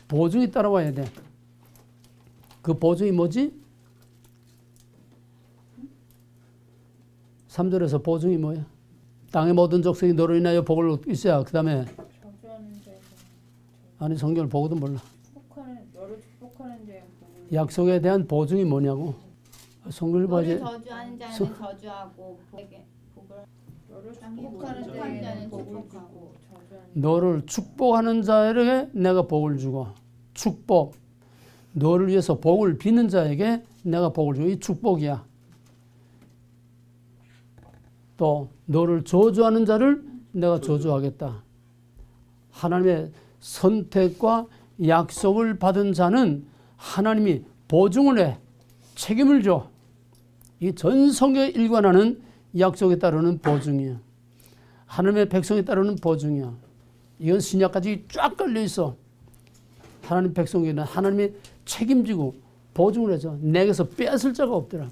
보증이 따라와야 돼. 그 보증이 뭐지? 3절에서 보증이 뭐야? 땅의 모든 족속이 너로 인하여 복을 얻고 있어야. 그 다음에 저주하는 자에서 아니 성경을 보고도 몰라. 너를 축복하는 자의 복을 약속에 대한 보증이 뭐냐고. 성경을 너를 봐야지. 저주하는 자는 저주하고 복을 너를 축복하는 축복하는 자는 자에게 복을 축복하고. 주고 저주하는 너를 축복하는 자에게 내가 복을 주고. 축복. 너를 위해서 복을 비는 자에게 내가 복을 주고. 이 축복이야. 또 너를 저주하는 자를 내가 저주하겠다. 하나님의 선택과 약속을 받은 자는 하나님이 보증을 해. 책임을 줘. 이 전 성경에 일관하는 약속에 따르는 보증이야. 하나님의 백성에 따르는 보증이야. 이건 신약까지 쫙 걸려 있어. 하나님 백성에게는 하나님이 책임지고 보증을 해서 내게서 빼앗을 자가 없더라.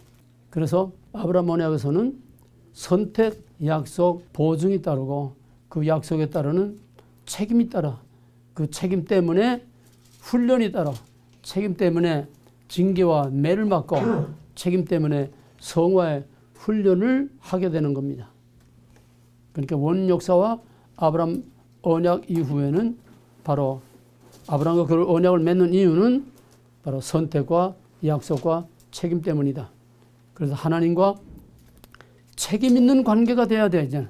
그래서 아브라함 언약에서는 선택, 약속, 보증이 따르고 그 약속에 따르는 책임이 따라. 그 책임 때문에 훈련이 따라. 책임 때문에 징계와 매를 맞고 책임 때문에 성화의 훈련을 하게 되는 겁니다. 그러니까 원역사와 아브라함 언약 이후에는 바로 아브라함과 그 언약을 맺는 이유는 바로 선택과 약속과 책임 때문이다. 그래서 하나님과 책임 있는 관계가 돼야 돼, 이제.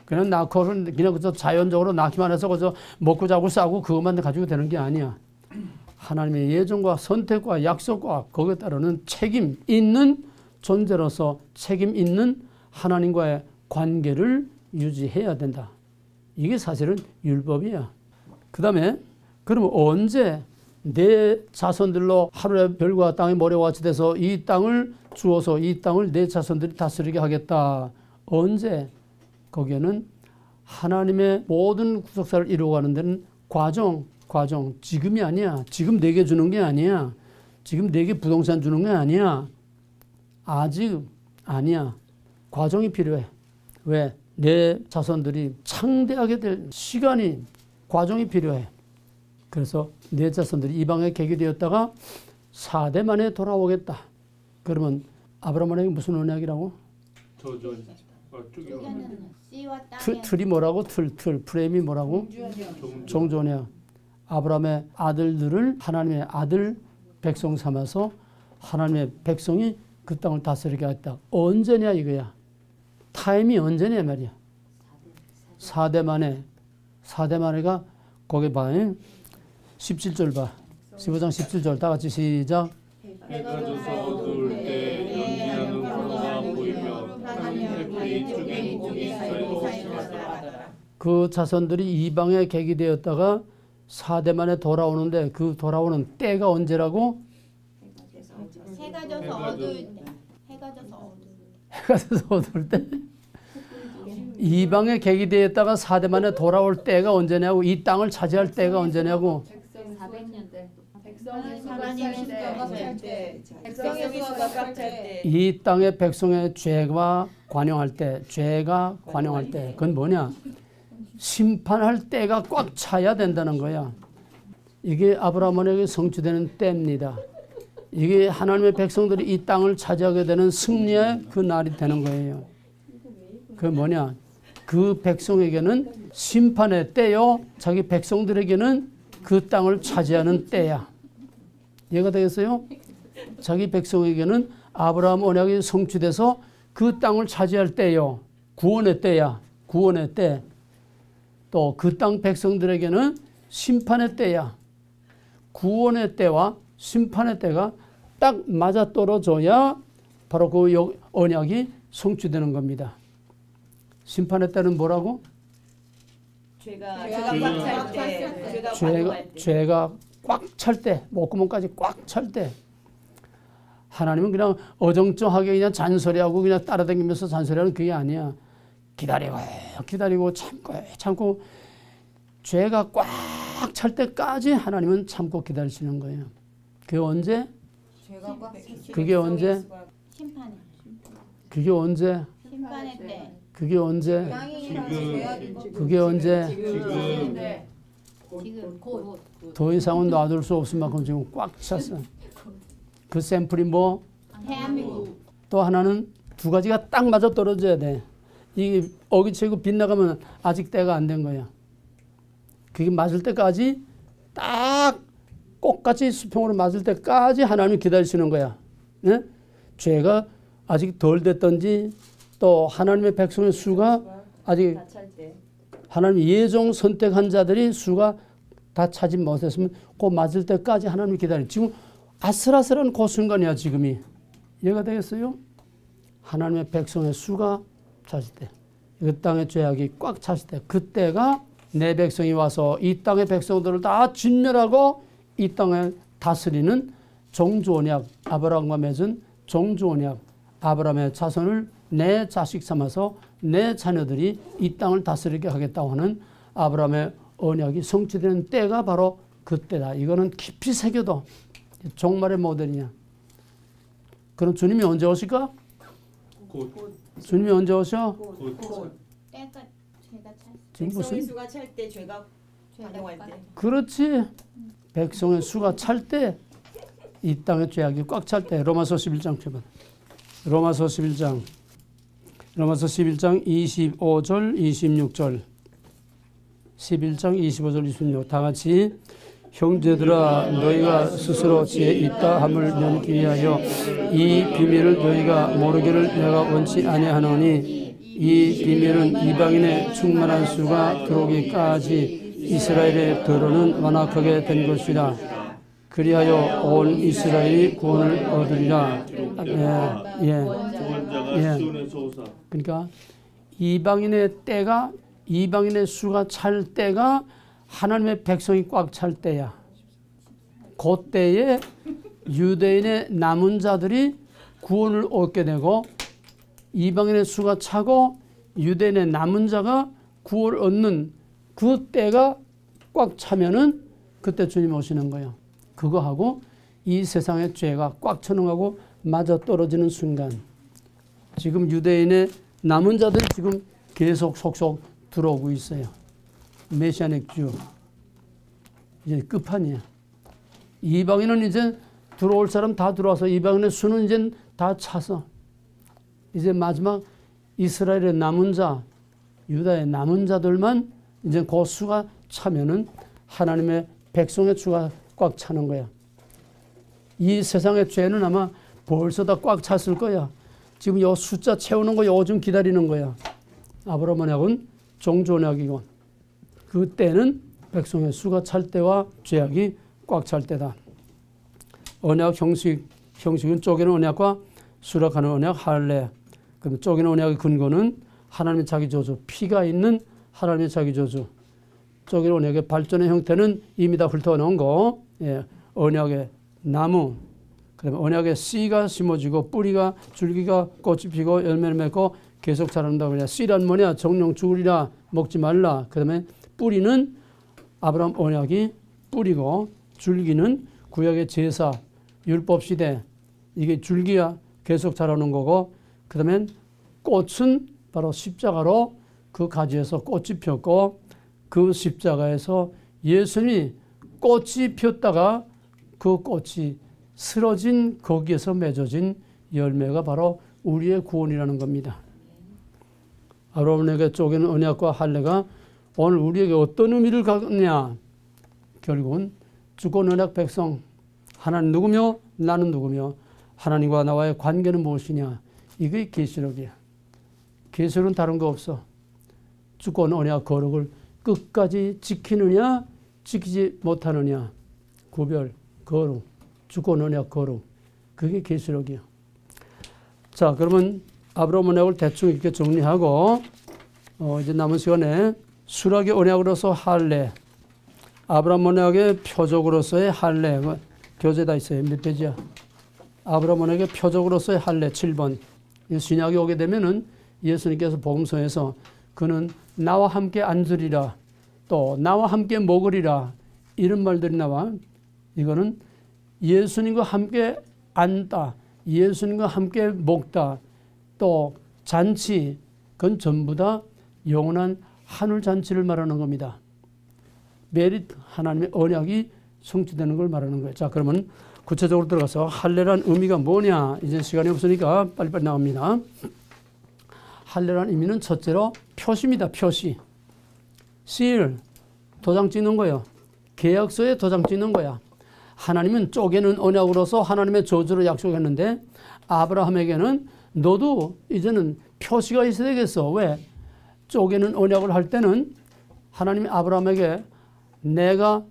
그냥 낳고는 그냥 그저 자연적으로 낳기만 해서 그저 먹고 자고 싸고 그것만 가지고 되는 게 아니야. 하나님의 예정과 선택과 약속과 거기에 따르는 책임 있는 존재로서 책임 있는 하나님과의 관계를 유지해야 된다. 이게 사실은 율법이야. 그 다음에 그러면 언제 내 자손들로 하늘의 별과 땅의 모래와 같이 돼서 이 땅을 주어서 이 땅을 내 자손들이 다스리게 하겠다. 언제? 거기에는 하나님의 모든 구속사를 이루어가는 데는 과정. 지금이 아니야. 지금 내게 주는 게 아니야. 지금 내게 부동산 주는 게 아니야. 아직 아니야. 과정이 필요해. 왜? 내 자손들이 창대하게 될 시간이, 과정이 필요해. 그래서 내 자손들이 이방에 계기되었다가 4대 만에 돌아오겠다. 그러면 아브라함에게 무슨 언약이라고? 저주. 쪽이요. 씨와 땅의 틀이 뭐라고? 프레임이 뭐라고? 종전이야. 아브라함의 아들들을 하나님의 아들 백성 삼아서 하나님의 백성이 그 땅을 다스리게 했다. 언제냐 이거야. 타임이 언제냐 말이야. 4대 만에가 거기 봐. 17절 봐. 15장 17절 다 같이 시작. 해가 져서 어두울 때 연기하는 구로가 보이며 햇빛이 쪽에 고기 사이로 지나가더라. 그 자손들이 이방에 계기되었다가 4대 만에 돌아오는데 그 돌아오는 때가 언제라고? 해가 져서 어두울 때. 해가 져서 어두울 때? 이방에 계기되었다가 4대 만에 돌아올 때가 언제냐고. 이 땅을 차지할 때가 언제냐고. 400년대. 백성의 하나님의 수가 찰 때, 백성의 수가 꽉찰 때, 이 땅의 백성의 죄가 관영할 때, 그건 뭐냐? 심판할 때가 꽉 차야 된다는 거야. 이게 아브라함에게 성취되는 때입니다. 이게 하나님의 백성들이 이 땅을 차지하게 되는 승리의 그 날이 되는 거예요. 그 뭐냐? 그 백성에게는 심판의 때요, 자기 백성들에게는 그 땅을 차지하는 때야. 이해가 되겠어요? 자기 백성에게는 아브라함 언약이 성취돼서 그 땅을 차지할 때요. 구원의 때야. 구원의 때. 또 그 땅 백성들에게는 심판의 때야. 구원의 때와 심판의 때가 딱 맞아떨어져야 바로 그 언약이 성취되는 겁니다. 심판의 때는 뭐라고? 죄가 죄가 꽉 찰 때, 죄가 가져갈 때. 죄가 꽉 찰 때, 목구멍까지 꽉 찰 때, 하나님은 그냥 어정쩡하게 그냥 잔소리하고 그냥 따라다니면서 잔소리하는 그게 아니야. 기다리고 참고 죄가 꽉 찰 때까지 하나님은 참고 기다리시는 거예요. 그게 언제? 죄가 꽉 찼을 그게 언제? 심판에. 그게 언제? 심판의 때. 그게 언제? 땅이라는 지금. 죄악인 것 그게 언제? 지금 지금 곧. 더 이상은 놔둘 수 없을 만큼 지금 꽉 찼어. 그 샘플이 뭐? 대한민국. 또 하나는 두 가지가 딱 맞아 떨어져야 돼. 이게 어기치고 빗나가면 아직 때가 안 된 거야. 그게 맞을 때까지 딱 똑같이 수평으로 맞을 때까지 하나님 기다리시는 거야. 네? 죄가 아직 덜 됐던지 또 하나님의 백성의 수가 아직 다찰 때. 하나님 예정 선택한 자들이 수가 다 차지 못했으면 그 맞을 때까지 하나님 기다려. 지금 아슬아슬한 그 순간이야 지금이. 이해가 되겠어요? 하나님의 백성의 수가 찼을 때, 이 땅의 죄악이 꽉 찼을 때, 그때가 내 백성이 와서 이 땅의 백성들을 다 진멸하고 이 땅을 다스리는 종주언약, 아브라함과 맺은 종주언약, 아브라함의 자손을 내 자식 삼아서 내 자녀들이 이 땅을 다스리게 하겠다고 하는 아브라함의 언약이 성취되는 때가 바로 그때다. 이거는 깊이 새겨도 종말의 모델이냐. 그럼 주님이 언제 오실까? 곧 주님이 언제 오셔? 때가 죄가 찼. 지금 백성의 무슨? 수가 찰 때, 죄가 가동할 때. 그렇지. 백성의 수가 찰 때, 이 땅의 죄악이 꽉 찰 때. 로마서 11장 펴봐. 로마서 11장 25절 26절 11장 25절 26 다 같이 형제들아 너희가 스스로 죄 있다 함을 면기 위하여 이 비밀을 너희가 모르기를 내가 원치 아니하노니 이 비밀은 이방인의 충만한 수가 들어오기까지 이스라엘의 더러는 완악하게 된 것이라. 그리하여 온 이스라엘이 구원을 얻으리라. 구원자가 시온에서 오사. 그러니까 이방인의 때가, 이방인의 수가 찰 때가 하나님의 백성이 꽉 찰 때야. 그 때에 유대인의 남은 자들이 구원을 얻게 되고, 이방인의 수가 차고 유대인의 남은 자가 구원을 얻는 그 때가 꽉 차면은 그때 주님 오시는 거예요. 그거하고 이 세상의 죄가 꽉 차는 거하고 맞아 떨어지는 순간, 지금 유대인의 남은 자들이 지금 계속 속속 들어오고 있어요. 메시아닉 주. 이제 끝판이야. 이방인은 이제 들어올 사람 다 들어와서 이방인의 수는 이제 다 차서 이제 마지막 이스라엘의 남은 자, 유다의 남은 자들만 이제 그 수가 차면은 하나님의 백성의 수가 꽉 차는 거야. 이 세상의 죄는 아마 벌써 다 꽉 찼을 거야. 지금 요 숫자 채우는 거 요즘 기다리는 거야. 아브라함 언약은 종주 언약이고, 그때는 백성의 수가 찰 때와 죄악이 꽉 찰 때다. 언약 형식은 쪼개는 언약과 수락하는 언약 할례. 그럼 쪼개는 언약의 근거는 하나님의 자기 저주, 피가 있는 하나님의 자기 저주. 쪼개는 언약의 발전의 형태는 이미 다 훑어놓은 거. 예, 언약의 나무, 그다음에 언약의 씨가 심어지고 뿌리가 줄기가 꽃이 피고 열매를 맺고 계속 자란다고 그래. 씨란 뭐냐? 정령 죽으리라 먹지 말라. 그다음에 뿌리는 아브라함 언약이 뿌리고, 줄기는 구약의 제사 율법 시대, 이게 줄기야 계속 자라는 거고, 그다음에 꽃은 바로 십자가로 그 가지에서 꽃이 폈고, 그 십자가에서 예수님이 꽃이 폈다가 그 꽃이 쓰러진 거기에서 맺어진 열매가 바로 우리의 구원이라는 겁니다. 아브라함에게 쪼개는 언약과 할례가 오늘 우리에게 어떤 의미를 갖느냐? 결국은 주권 언약 백성, 하나님 누구며 나는 누구며 하나님과 나와의 관계는 무엇이냐? 이게 계시록이야. 계시록은 다른 거 없어. 주권 언약 거룩을 끝까지 지키느냐 지키지 못하느냐, 구별, 거룩, 주권 언약 거룩, 그게 계시록이야. 자, 그러면 아브라함 언약을 대충 이렇게 정리하고 이제 남은 시간에 수락의 언약으로서 할례, 아브라함 언약의 표적으로서의 할례, 교재다 있어요. 몇 페이지야? 아브라함 언약의 표적으로서의 할례 7번. 신약에 오게 되면은 예수님께서 복음서에서 그는 나와 함께 앉으리라, 또 나와 함께 먹으리라, 이런 말들이 나와. 이거는 예수님과 함께 앉다, 예수님과 함께 먹다, 또 잔치, 그건 전부 다 영원한 하늘 잔치를 말하는 겁니다. 메릿, 하나님의 언약이 성취되는 걸 말하는 거예요. 자, 그러면 구체적으로 들어가서 할례란 의미가 뭐냐? 이제 시간이 없으니까 빨리빨리 나옵니다. 할례란 의미는 첫째로 표시입니다. 표시. seal, 도장 찍는 거예요. 계약서에 도장 찍는 거야. 하나님은 쪼개는 언약으로서 하나님의 저주를 약속했는데 아브라함에게는 너도 이제는 표시가 있어야 되겠어. 왜? 쪼개는 언약을 할 때는 하나님이 아브라함에게 내가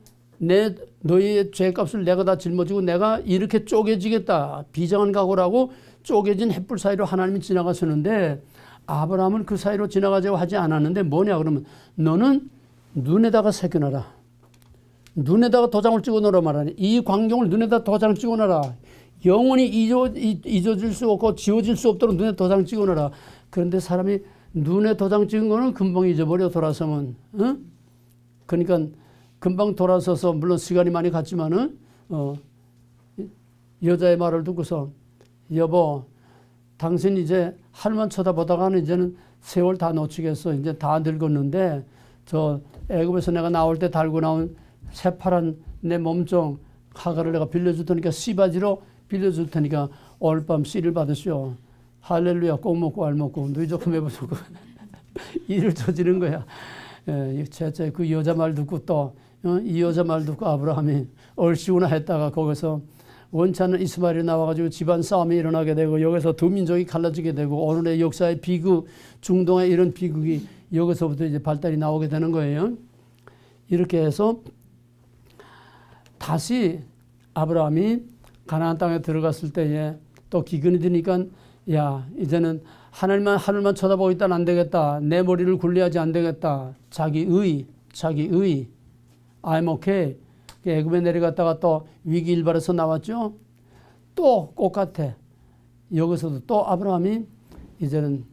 너희의 죄값을 내가 다 짊어지고 내가 이렇게 쪼개지겠다. 비장한 각오라고 쪼개진 햇불 사이로 하나님이 지나가시는데 아브라함은 그 사이로 지나가자고 하지 않았는데 뭐냐 그러면 너는 눈에다가 새겨놔라. 눈에다가 도장을 찍어놓으라 말하니 이 광경을 눈에다 도장을 찍어놔라. 영원히 잊어질 수 없고 지워질 수 없도록 눈에 도장 찍어놔라. 그런데 사람이 눈에 도장 찍은 거는 금방 잊어버려 돌아서면. 응? 그러니까 금방 돌아서서 물론 시간이 많이 갔지만은 여자의 말을 듣고서 여보 당신 이제 하늘만 쳐다보다가는 이제는 세월 다 놓치겠어. 이제 다 늙었는데 저 애굽에서 내가 나올 때 달고 나온 새파란 내 몸종 하가를 내가 빌려줄 테니까 씨바지로 빌려줄 테니까 오늘 밤 씨를 받으시오. 할렐루야. 꼭 먹고 알 먹고 누이 조금 해보시고 일을 저지른 거야. 제째 그 여자 말 듣고 또 이 여자 말 듣고 아브라함이 얼씨구나 했다가 거기서 원치 않는 이스마엘이 나와가지고 집안 싸움이 일어나게 되고 여기서 두 민족이 갈라지게 되고 오늘의 역사의 비극, 중동의 이런 비극이 여기서부터 이제 발달이 나오게 되는 거예요. 이렇게 해서 다시 아브라함이 가나안 땅에 들어갔을 때에 또 기근이 드니까 야 이제는 하늘만 쳐다보고 있다는 안 되겠다. 내 머리를 굴려야지 안 되겠다. 자기의 I'm okay. 애굽에 내려갔다가 또 위기일발에서 나왔죠. 또 똑같아. 여기서도 또 아브라함이 이제는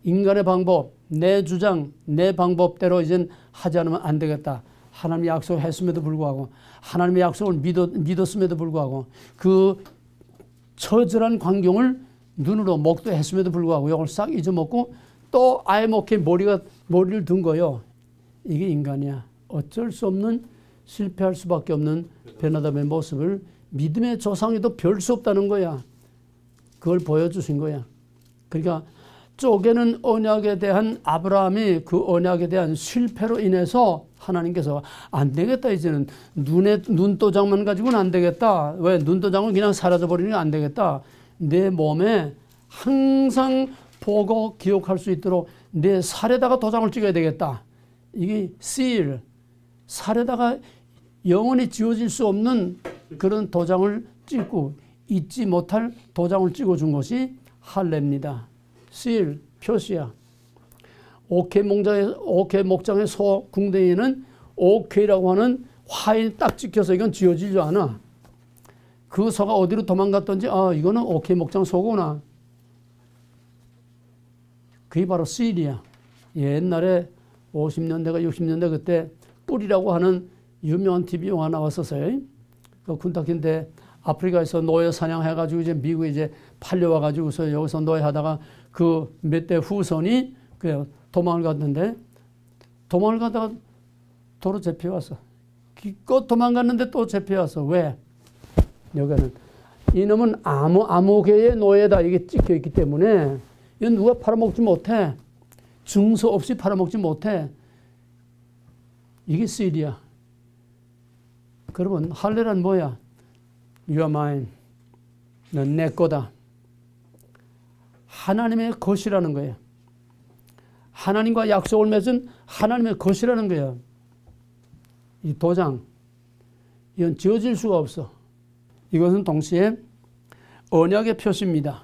인간의 방법, 내 주장, 내 방법대로 이젠 하지 않으면 안 되겠다. 하나님의 약속을 했음에도 불구하고 하나님의 약속을 믿었음에도 불구하고 그 처절한 광경을 눈으로 목도했음에도 불구하고 이걸 싹 잊어먹고 또 I'm okay 머리를 든 거요. 이게 인간이야. 어쩔 수 없는 실패할 수밖에 없는 베나담의 모습을 믿음의 조상에도 별 수 없다는 거야. 그걸 보여주신 거야. 그러니까 쪼개는 언약에 대한 아브라함이 그 언약에 대한 실패로 인해서 하나님께서 안 되겠다. 이제는 눈도장만 가지고는 안 되겠다. 왜? 눈도장은 그냥 사라져버리는 게 안 되겠다. 내 몸에 항상 보고 기억할 수 있도록 내 살에다가 도장을 찍어야 되겠다. 이게 seal, 살에다가 영원히 지워질 수 없는 그런 도장을 찍고 잊지 못할 도장을 찍어준 것이 할례입니다. seal, 표시야. 옥회 목장의 소 궁뎅이는 옥회라고 하는 화이 딱 찍혀서 이건 지워지지 않아. 그 소가 어디로 도망갔던지 이거는 옥회 목장 소구나. 그게 바로 seal이야. 옛날에 50년대가 60년대 그때 뿔이라고 하는 유명한 TV 영화 나왔었어요. 그 쿤타키인데 아프리카에서 노예 사냥해가지고 이제 미국에 이제 팔려와가지고서 여기서 노예하다가 그 몇 대 후손이 그 도망을 갔는데 도망을 가다가 도로 잡혀왔어. 기껏 도망갔는데 또 잡혀왔어. 왜? 여기는 이놈은 암흑의 노예다 이게 찍혀 있기 때문에 이건 누가 팔아먹지 못해. 증서 없이 팔아먹지 못해. 이게 seal이야. 그러면 할례란 뭐야? You are mine. 넌 내 거다. 하나님의 것이라는 거예요. 하나님과 약속을 맺은 하나님의 것이라는 거예요. 이 도장. 이건 지워질 수가 없어. 이것은 동시에 언약의 표시입니다.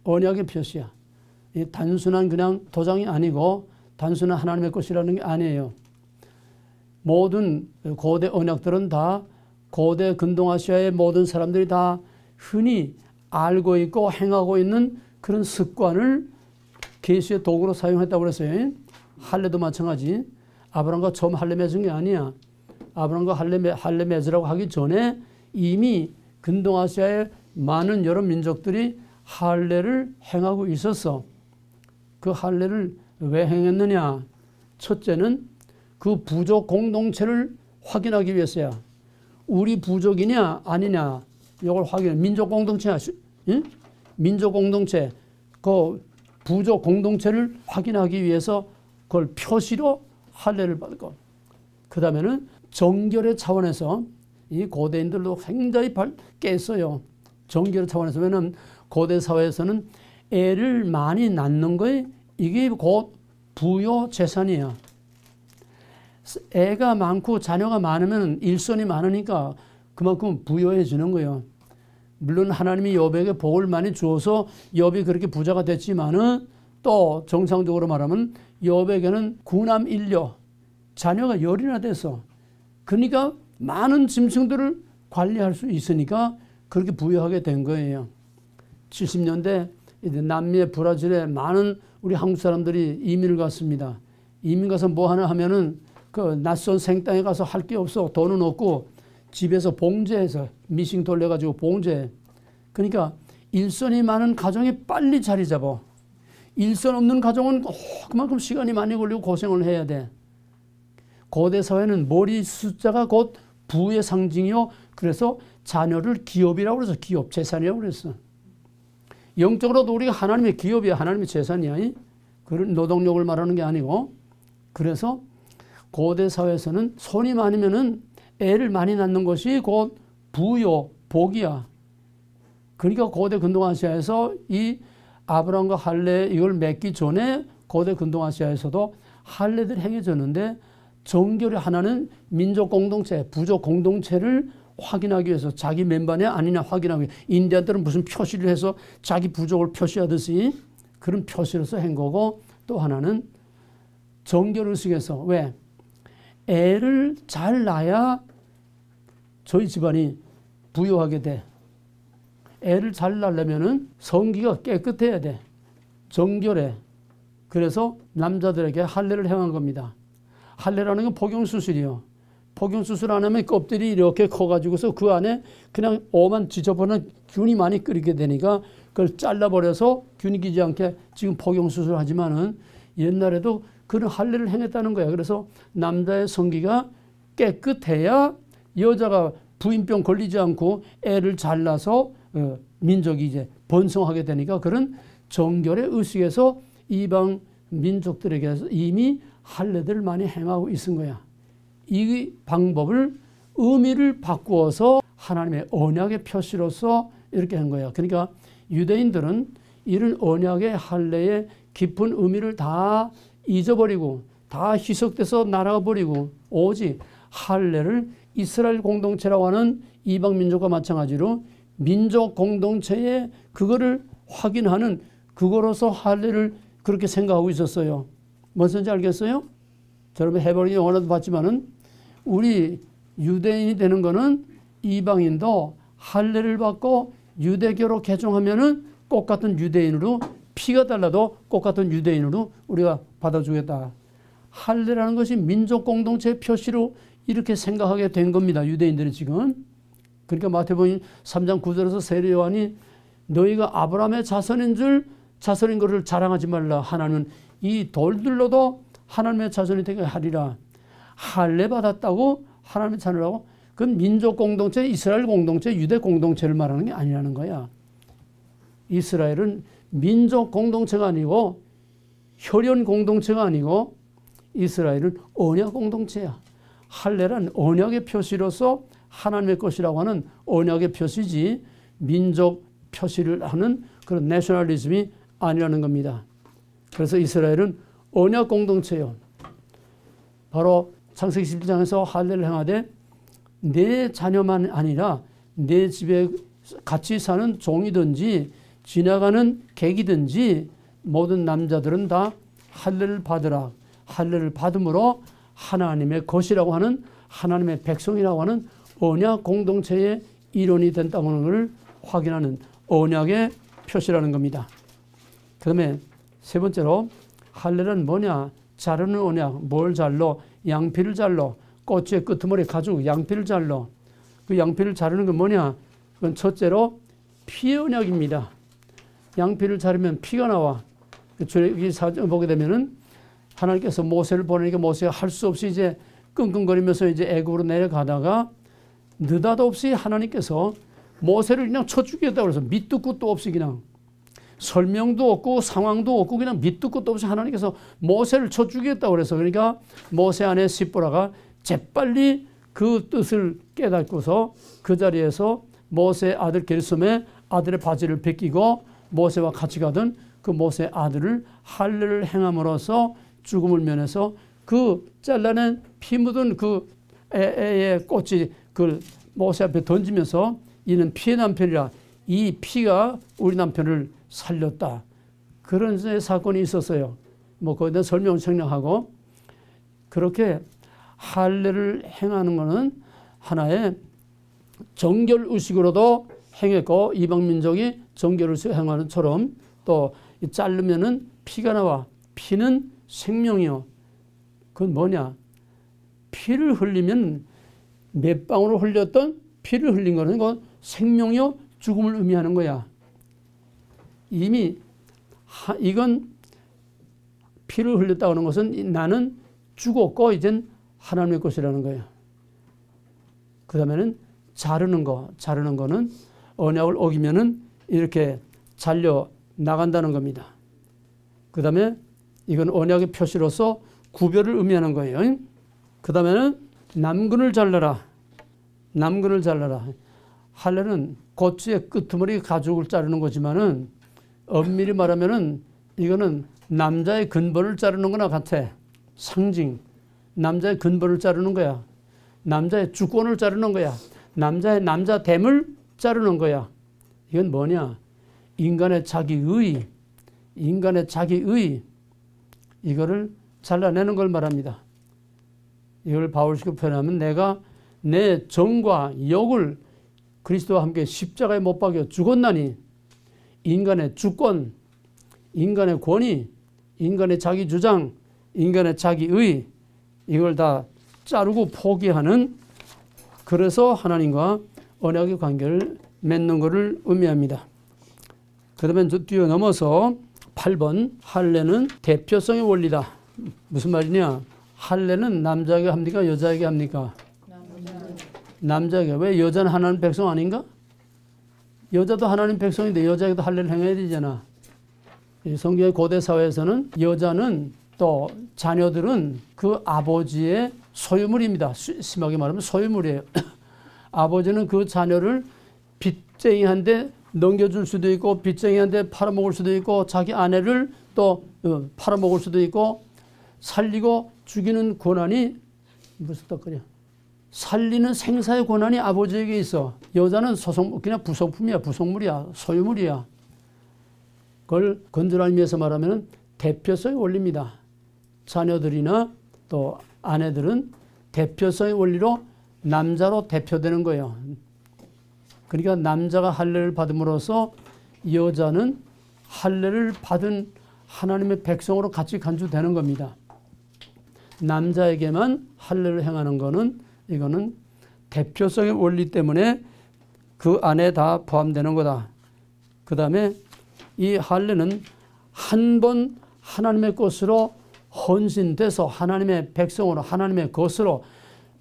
언약의 표시야. 이 단순한 그냥 도장이 아니고 단순한 하나님의 것이라는 게 아니에요. 모든 고대 언약들은 다 고대 근동아시아의 모든 사람들이 다 흔히 알고 있고 행하고 있는 그런 습관을 계시의 도구로 사용했다고 그랬어요. 할례도 마찬가지. 아브라함과 처음 할례 맺은 게 아니야. 아브라함과 할례 맺으라고 하기 전에 이미 근동아시아의 많은 여러 민족들이 할례를 행하고 있었어. 그 할례를 왜 행했느냐? 첫째는 그 부족 공동체를 확인하기 위해서야. 우리 부족이냐 아니냐 이걸 확인해. 민족 공동체야. 응? 민족 공동체. 그 부족 공동체를 확인하기 위해서 그걸 표시로 할례를 받고, 그 다음에는 정결의 차원에서 이 고대인들도 굉장히 깼어요. 정결의 차원에서. 왜냐하면 고대 사회에서는 애를 많이 낳는 거에 이게 곧 부요 재산이야. 애가 많고 자녀가 많으면 일손이 많으니까 그만큼 부요해 주는 거예요. 물론 하나님이 욥에게 복을 많이 주어서 욥이 그렇게 부자가 됐지만은 또 정상적으로 말하면 욥에게는 구남 일녀 자녀가 10이나 됐어. 그러니까 많은 짐승들을 관리할 수 있으니까 그렇게 부유하게 된 거예요. 70년대 남미의 브라질에 많은 우리 한국 사람들이 이민을 갔습니다. 이민 가서 뭐 하나 하면은 그 낯선 생땅에 가서 할 게 없어. 돈은 없고 집에서 봉제해서 미싱 돌려가지고 봉제. 그러니까 일손이 많은 가정이 빨리 자리 잡아. 일손 없는 가정은 그만큼 시간이 많이 걸리고 고생을 해야 돼. 고대 사회는 머리 숫자가 곧 부의 상징이요. 그래서 자녀를 기업이라고 그래서 기업 재산이라고 그랬어. 영적으로도 우리가 하나님의 기업이야. 하나님의 재산이야. 그런 노동력을 말하는 게 아니고. 그래서 고대 사회에서는 손이 많으면은 애를 많이 낳는 것이 곧 부요, 복이야. 그러니까 고대 근동아시아에서 이 아브라함과 할례 이걸 맺기 전에 고대 근동아시아에서도 할례들이 행해졌는데 정결의 하나는 민족 공동체, 부족 공동체를 확인하기 위해서 자기 멤버냐 아니냐 확인하기 위해서 인디안들은 무슨 표시를 해서 자기 부족을 표시하듯이 그런 표시로서 한 거고 또 하나는 정결의식에서 왜? 애를 잘 낳아야 저희 집안이 부유하게 돼. 애를 잘 낳으려면은 성기가 깨끗해야 돼. 정결해. 그래서 남자들에게 할례를 행한 겁니다. 할례라는 건 포경수술이요. 포경수술 안 하면 껍질이 이렇게 커가지고서 그 안에 그냥 오만 지저분한 균이 많이 끓이게 되니까 그걸 잘라버려서 균이 끼지 않게 지금 포경수술 하지만은 옛날에도 그런 할례를 행했다는 거야. 그래서 남자의 성기가 깨끗해야 여자가 부인병 걸리지 않고 애를 잘 낳아서 민족이 이제 번성하게 되니까 그런 정결의 의식에서 이방 민족들에게 이미 할례들을 많이 행하고 있은 거야. 이 방법을 의미를 바꾸어서 하나님의 언약의 표시로서 이렇게 한 거야. 그러니까 유대인들은 이런 언약의 할례의 깊은 의미를 다 잊어버리고 다 희석돼서 날아가 버리고 오직 할례를 이스라엘 공동체라고 하는 이방 민족과 마찬가지로 민족 공동체에 그거를 확인하는 그거로서 할례를 그렇게 생각하고 있었어요. 무슨지 알겠어요? 여러분 해버리기 영화라도 봤지만은 우리 유대인이 되는 거는 이방인도 할례를 받고 유대교로 개종하면은 똑같은 유대인으로 피가 달라도 똑같은 유대인으로 우리가 받아주겠다. 할례라는 것이 민족 공동체의 표시로 이렇게 생각하게 된 겁니다. 유대인들이 지금. 그러니까 마태복음 3장 9절에서 세례 요한이 너희가 아브라함의 자손인 것을 자랑하지 말라. 하나는 이 돌들로도 하나님의 자손이 되게 하리라. 할례 받았다고 하나님의 자녀라고? 그건 민족 공동체, 이스라엘 공동체, 유대 공동체를 말하는 게 아니라는 거야. 이스라엘은 민족 공동체가 아니고 혈연 공동체가 아니고 이스라엘은 언약 공동체야. 할례란 언약의 표시로서 하나님의 것이라고 하는 언약의 표시지 민족 표시를 하는 그런 내셔널리즘이 아니라는 겁니다. 그래서 이스라엘은 언약 공동체요. 바로 창세기 11장에서 할례를 행하되 내 자녀만 아니라 내 집에 같이 사는 종이든지 지나가는 객이든지 모든 남자들은 다 할례를 받으라. 할례를 받음으로 하나님의 것이라고 하는 하나님의 백성이라고 하는 언약 공동체의 일원이 된다는 것을 확인하는 언약의 표시라는 겁니다. 그 다음에 세 번째로 할례는 뭐냐? 자르는 언약. 뭘 잘라? 양피를 잘라. 꼬치의 끄트머리 가지고 양피를 잘라. 그 양피를 자르는 건 뭐냐? 그건 첫째로 피의 언약입니다. 양피를 자르면 피가 나와. 출애굽기 4장 보게 되면은 하나님께서 모세를 보내니까 모세가 할 수 없이 이제 끙끙거리면서 이제 애굽으로 내려가다가 느닷없이 하나님께서 모세를 그냥 쳐 죽이겠다고 그래서 밑도 끝도 없이 그냥 설명도 없고 상황도 없고 그냥 밑도 끝도 없이 하나님께서 모세를 쳐 죽이겠다고 그래서 그러니까 모세 아내 시보라가 재빨리 그 뜻을 깨닫고서 그 자리에서 모세 아들 게르솜의 아들의 바지를 벗기고 모세와 같이 가던 그 모세 아들을 할례를 행함으로써 죽음을 면해서 그 잘라낸 피 묻은 그 애의 꽃이 그 모세 앞에 던지면서 이는 피의 남편이라 이 피가 우리 남편을 살렸다. 그런 사건이 있었어요. 뭐 거기다 설명을 생략하고 그렇게 할례를 행하는 것은 하나의 정결의식으로도 행했고 이방민족이 정결의식을 행하는 것처럼 또 자르면은 피가 나와. 피는 생명이요. 그건 뭐냐? 피를 흘리면 몇 방울을 흘렸던 피를 흘린 거는 그 생명이요 죽음을 의미하는 거야. 이미 이건 피를 흘렸다고 하는 것은 나는 죽었고 이젠 하나님의 것이라는 거예요. 그 다음에는 자르는 거. 자르는 거는 언약을 어기면은 이렇게 잘려 나간다는 겁니다. 그 다음에 이건 언약의 표시로서 구별을 의미하는 거예요. 그 다음에는 남근을 잘라라. 남근을 잘라라. 할례는 고추의 끄트머리 가죽을 자르는 거지만은 엄밀히 말하면은 이거는 남자의 근본을 자르는 거나 같아. 상징. 남자의 근본을 자르는 거야. 남자의 주권을 자르는 거야. 남자의 남자됨을 자르는 거야. 이건 뭐냐? 인간의 자기의, 인간의 자기의 이거를 잘라내는 걸 말합니다. 이걸 바울식으로 표현하면 내가 내 정과 역을 그리스도와 함께 십자가에 못 박여 죽었나니 인간의 주권, 인간의 권위, 인간의 자기 주장, 인간의 자기의 이걸 다 자르고 포기하는 그래서 하나님과 언약의 관계를 맺는 것을 의미합니다. 그 다음에 뛰어넘어서 8번 할례는 대표성의 원리다. 무슨 말이냐? 할례는 남자에게 합니까? 여자에게 합니까? 남자에게. 왜 여자는 하나님 백성 아닌가? 여자도 하나님 백성인데 여자에게도 할례를 행해야 되잖아. 성경의 고대 사회에서는 여자는 또 자녀들은 그 아버지의 소유물입니다. 심하게 말하면 소유물이에요. 아버지는 그 자녀를 빚쟁이한테 넘겨줄 수도 있고 빚쟁이한테 팔아먹을 수도 있고 자기 아내를 또 팔아먹을 수도 있고 살리고 죽이는 권한이 무슨 떡거려 살리는 생사의 권한이 아버지에게 있어. 여자는 그냥 부속품이야. 부속물이야. 소유물이야. 그걸 건전하기 위해서 말하면 대표성의 원리입니다. 자녀들이나 또 아내들은 대표성의 원리로 남자로 대표되는 거예요. 그러니까 남자가 할례를 받음으로써 여자는 할례를 받은 하나님의 백성으로 같이 간주되는 겁니다. 남자에게만 할례를 행하는 거는 이거는 대표성의 원리 때문에 그 안에 다 포함되는 거다. 그 다음에 이 할례는 한 번 하나님의 것으로 헌신돼서 하나님의 백성으로 하나님의 것으로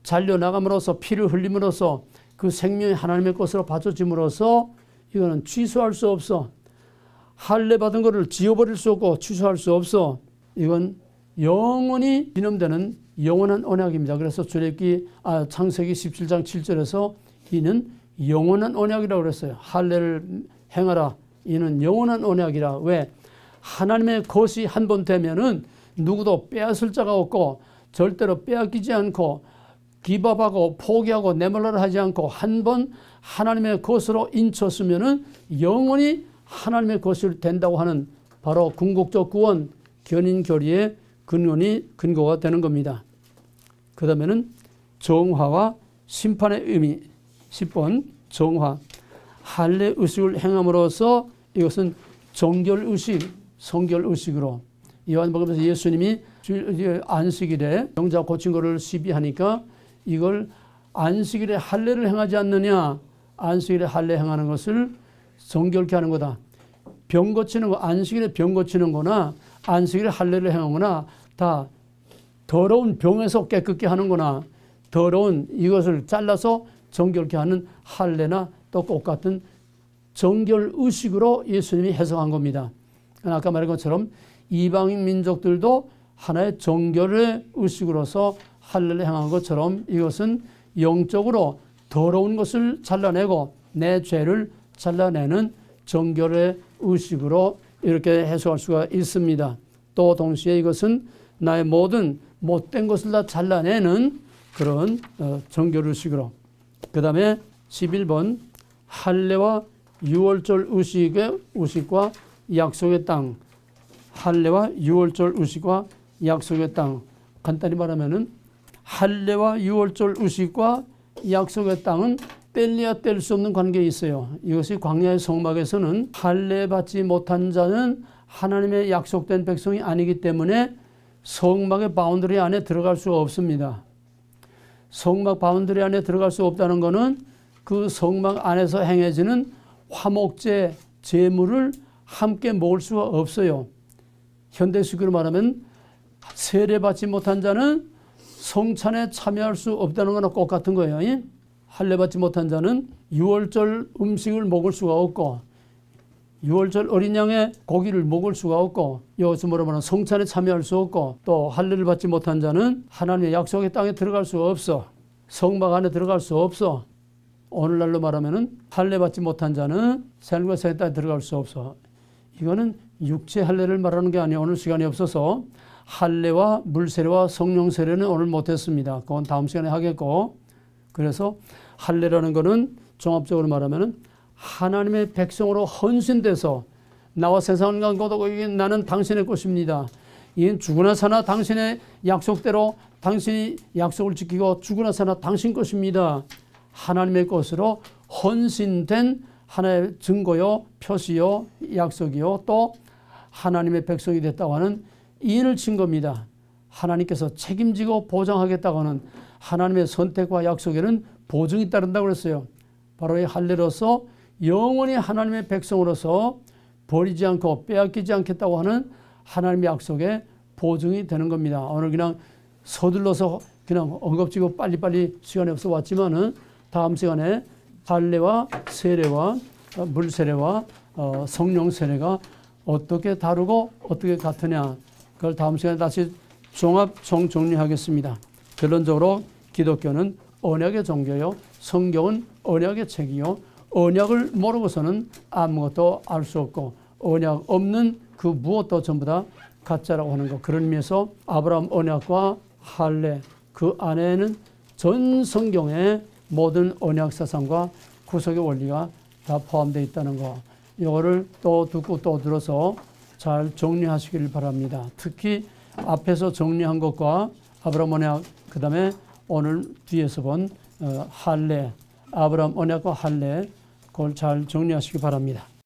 잘려나감으로써 피를 흘림으로써 그 생명이 하나님의 것으로 바쳐짐으로써 이거는 취소할 수 없어. 할례 받은 것을 지워버릴 수 없고 취소할 수 없어. 이건 영원히 기념되는 영원한 언약입니다. 그래서 창세기 17장 7절에서 이는 영원한 언약이라고 그랬어요. 할례를 행하라. 이는 영원한 언약이라. 왜? 하나님의 것이 한 번 되면은 누구도 빼앗을 자가 없고 절대로 빼앗기지 않고 기밥하고 포기하고 내몰라를 하지 않고 한 번 하나님의 것으로 인쳤으면은 영원히 하나님의 것이 된다고 하는 바로 궁극적 구원 견인교리의 근거가 되는 겁니다. 그 다음에는 정화와 심판의 의미. 10번 정화. 할례 의식을 행함으로써 이것은 정결의식, 성결의식으로 요한복음에서 예수님이 안식일에 병자 고친 것을 시비하니까 이걸 안식일에 할례를 행하지 않느냐, 안식일에 할례 행하는 것을 정결케 하는 거다. 병 고치는 거, 안식일에 병 고치는 거나 안식일에 할례를 행하거나 다 더러운 병에서 깨끗게 하는 거나 더러운 이것을 잘라서 정결케 하는 할례나 또 똑같은 정결의식으로 예수님이 해석한 겁니다. 아까 말한 것처럼 이방인 민족들도 하나의 정결의 의식으로서 할례를 행한 것처럼 이것은 영적으로 더러운 것을 잘라내고 내 죄를 잘라내는 정결의 의식으로 이렇게 해석할 수가 있습니다. 또 동시에 이것은 나의 모든 못된 것을 다 잘라내는 그런 정결의식으로. 그 다음에 11번 할례와 유월절 의식과 약속의 땅. 할례와 유월절 의식과 약속의 땅. 간단히 말하면은 할례와 유월절 의식과 약속의 땅은 뗄래야 뗄 수 없는 관계에 있어요. 이것이 광야의 성막에서는 할례 받지 못한 자는 하나님의 약속된 백성이 아니기 때문에 성막의 바운더리 안에 들어갈 수가 없습니다. 성막 바운더리 안에 들어갈 수 없다는 것은 그 성막 안에서 행해지는 화목제, 제물을 함께 먹을 수가 없어요. 현대식으로 말하면 세례받지 못한 자는 성찬에 참여할 수 없다는 거나 똑같은 거예요. 할례받지 못한 자는 유월절 음식을 먹을 수가 없고 유월절 어린 양의 고기를 먹을 수가 없고 여기서 뭐라면 성찬에 참여할 수 없고 또 할례를 받지 못한 자는 하나님의 약속의 땅에 들어갈 수가 없어. 성막 안에 들어갈 수 없어. 오늘날로 말하면 할례 받지 못한 자는 새하늘과 새 땅에 들어갈 수 없어. 이거는 육체 할례를 말하는 게 아니에요. 오늘 시간이 없어서 할례와 물세례와 성령 세례는 오늘 못했습니다. 그건 다음 시간에 하겠고, 그래서 할례라는 거는 종합적으로 말하면 하나님의 백성으로 헌신돼서 나와 세상을 가고도 나는 당신의 것입니다. 이는 죽으나 사나 당신의 약속대로 당신이 약속을 지키고 죽으나 사나 당신 것입니다. 하나님의 것으로 헌신된 하나의 증거요, 표시요, 약속이요, 또 하나님의 백성이 됐다고 하는 인을 친 겁니다. 하나님께서 책임지고 보장하겠다고 하는 하나님의 선택과 약속에는 보증이 따른다고 그랬어요. 바로 이 할례로서 영원히 하나님의 백성으로서 버리지 않고 빼앗기지 않겠다고 하는 하나님의 약속에 보증이 되는 겁니다. 오늘 그냥 서둘러서 그냥 엉겁지고 빨리빨리 시간이 없어 왔지만은 다음 시간에 할례와 세례와 물세례와 성령 세례가 어떻게 다르고 어떻게 같으냐, 그걸 다음 시간에 다시 종합정리하겠습니다. 결론적으로 기독교는 언약의 종교요, 성경은 언약의 책이요, 언약을 모르고서는 아무것도 알 수 없고 언약 없는 그 무엇도 전부 다 가짜라고 하는 것. 그런 의미에서 아브라함 언약과 할례, 그 안에는 전 성경의 모든 언약 사상과 구속의 원리가 다 포함되어 있다는 거. 이거를 또 듣고 또 들어서 잘 정리하시길 바랍니다. 특히 앞에서 정리한 것과 아브라함 언약, 그 다음에 오늘 뒤에서 본 할례, 아브라함 언약과 할례, 그걸 잘 정리하시기 바랍니다.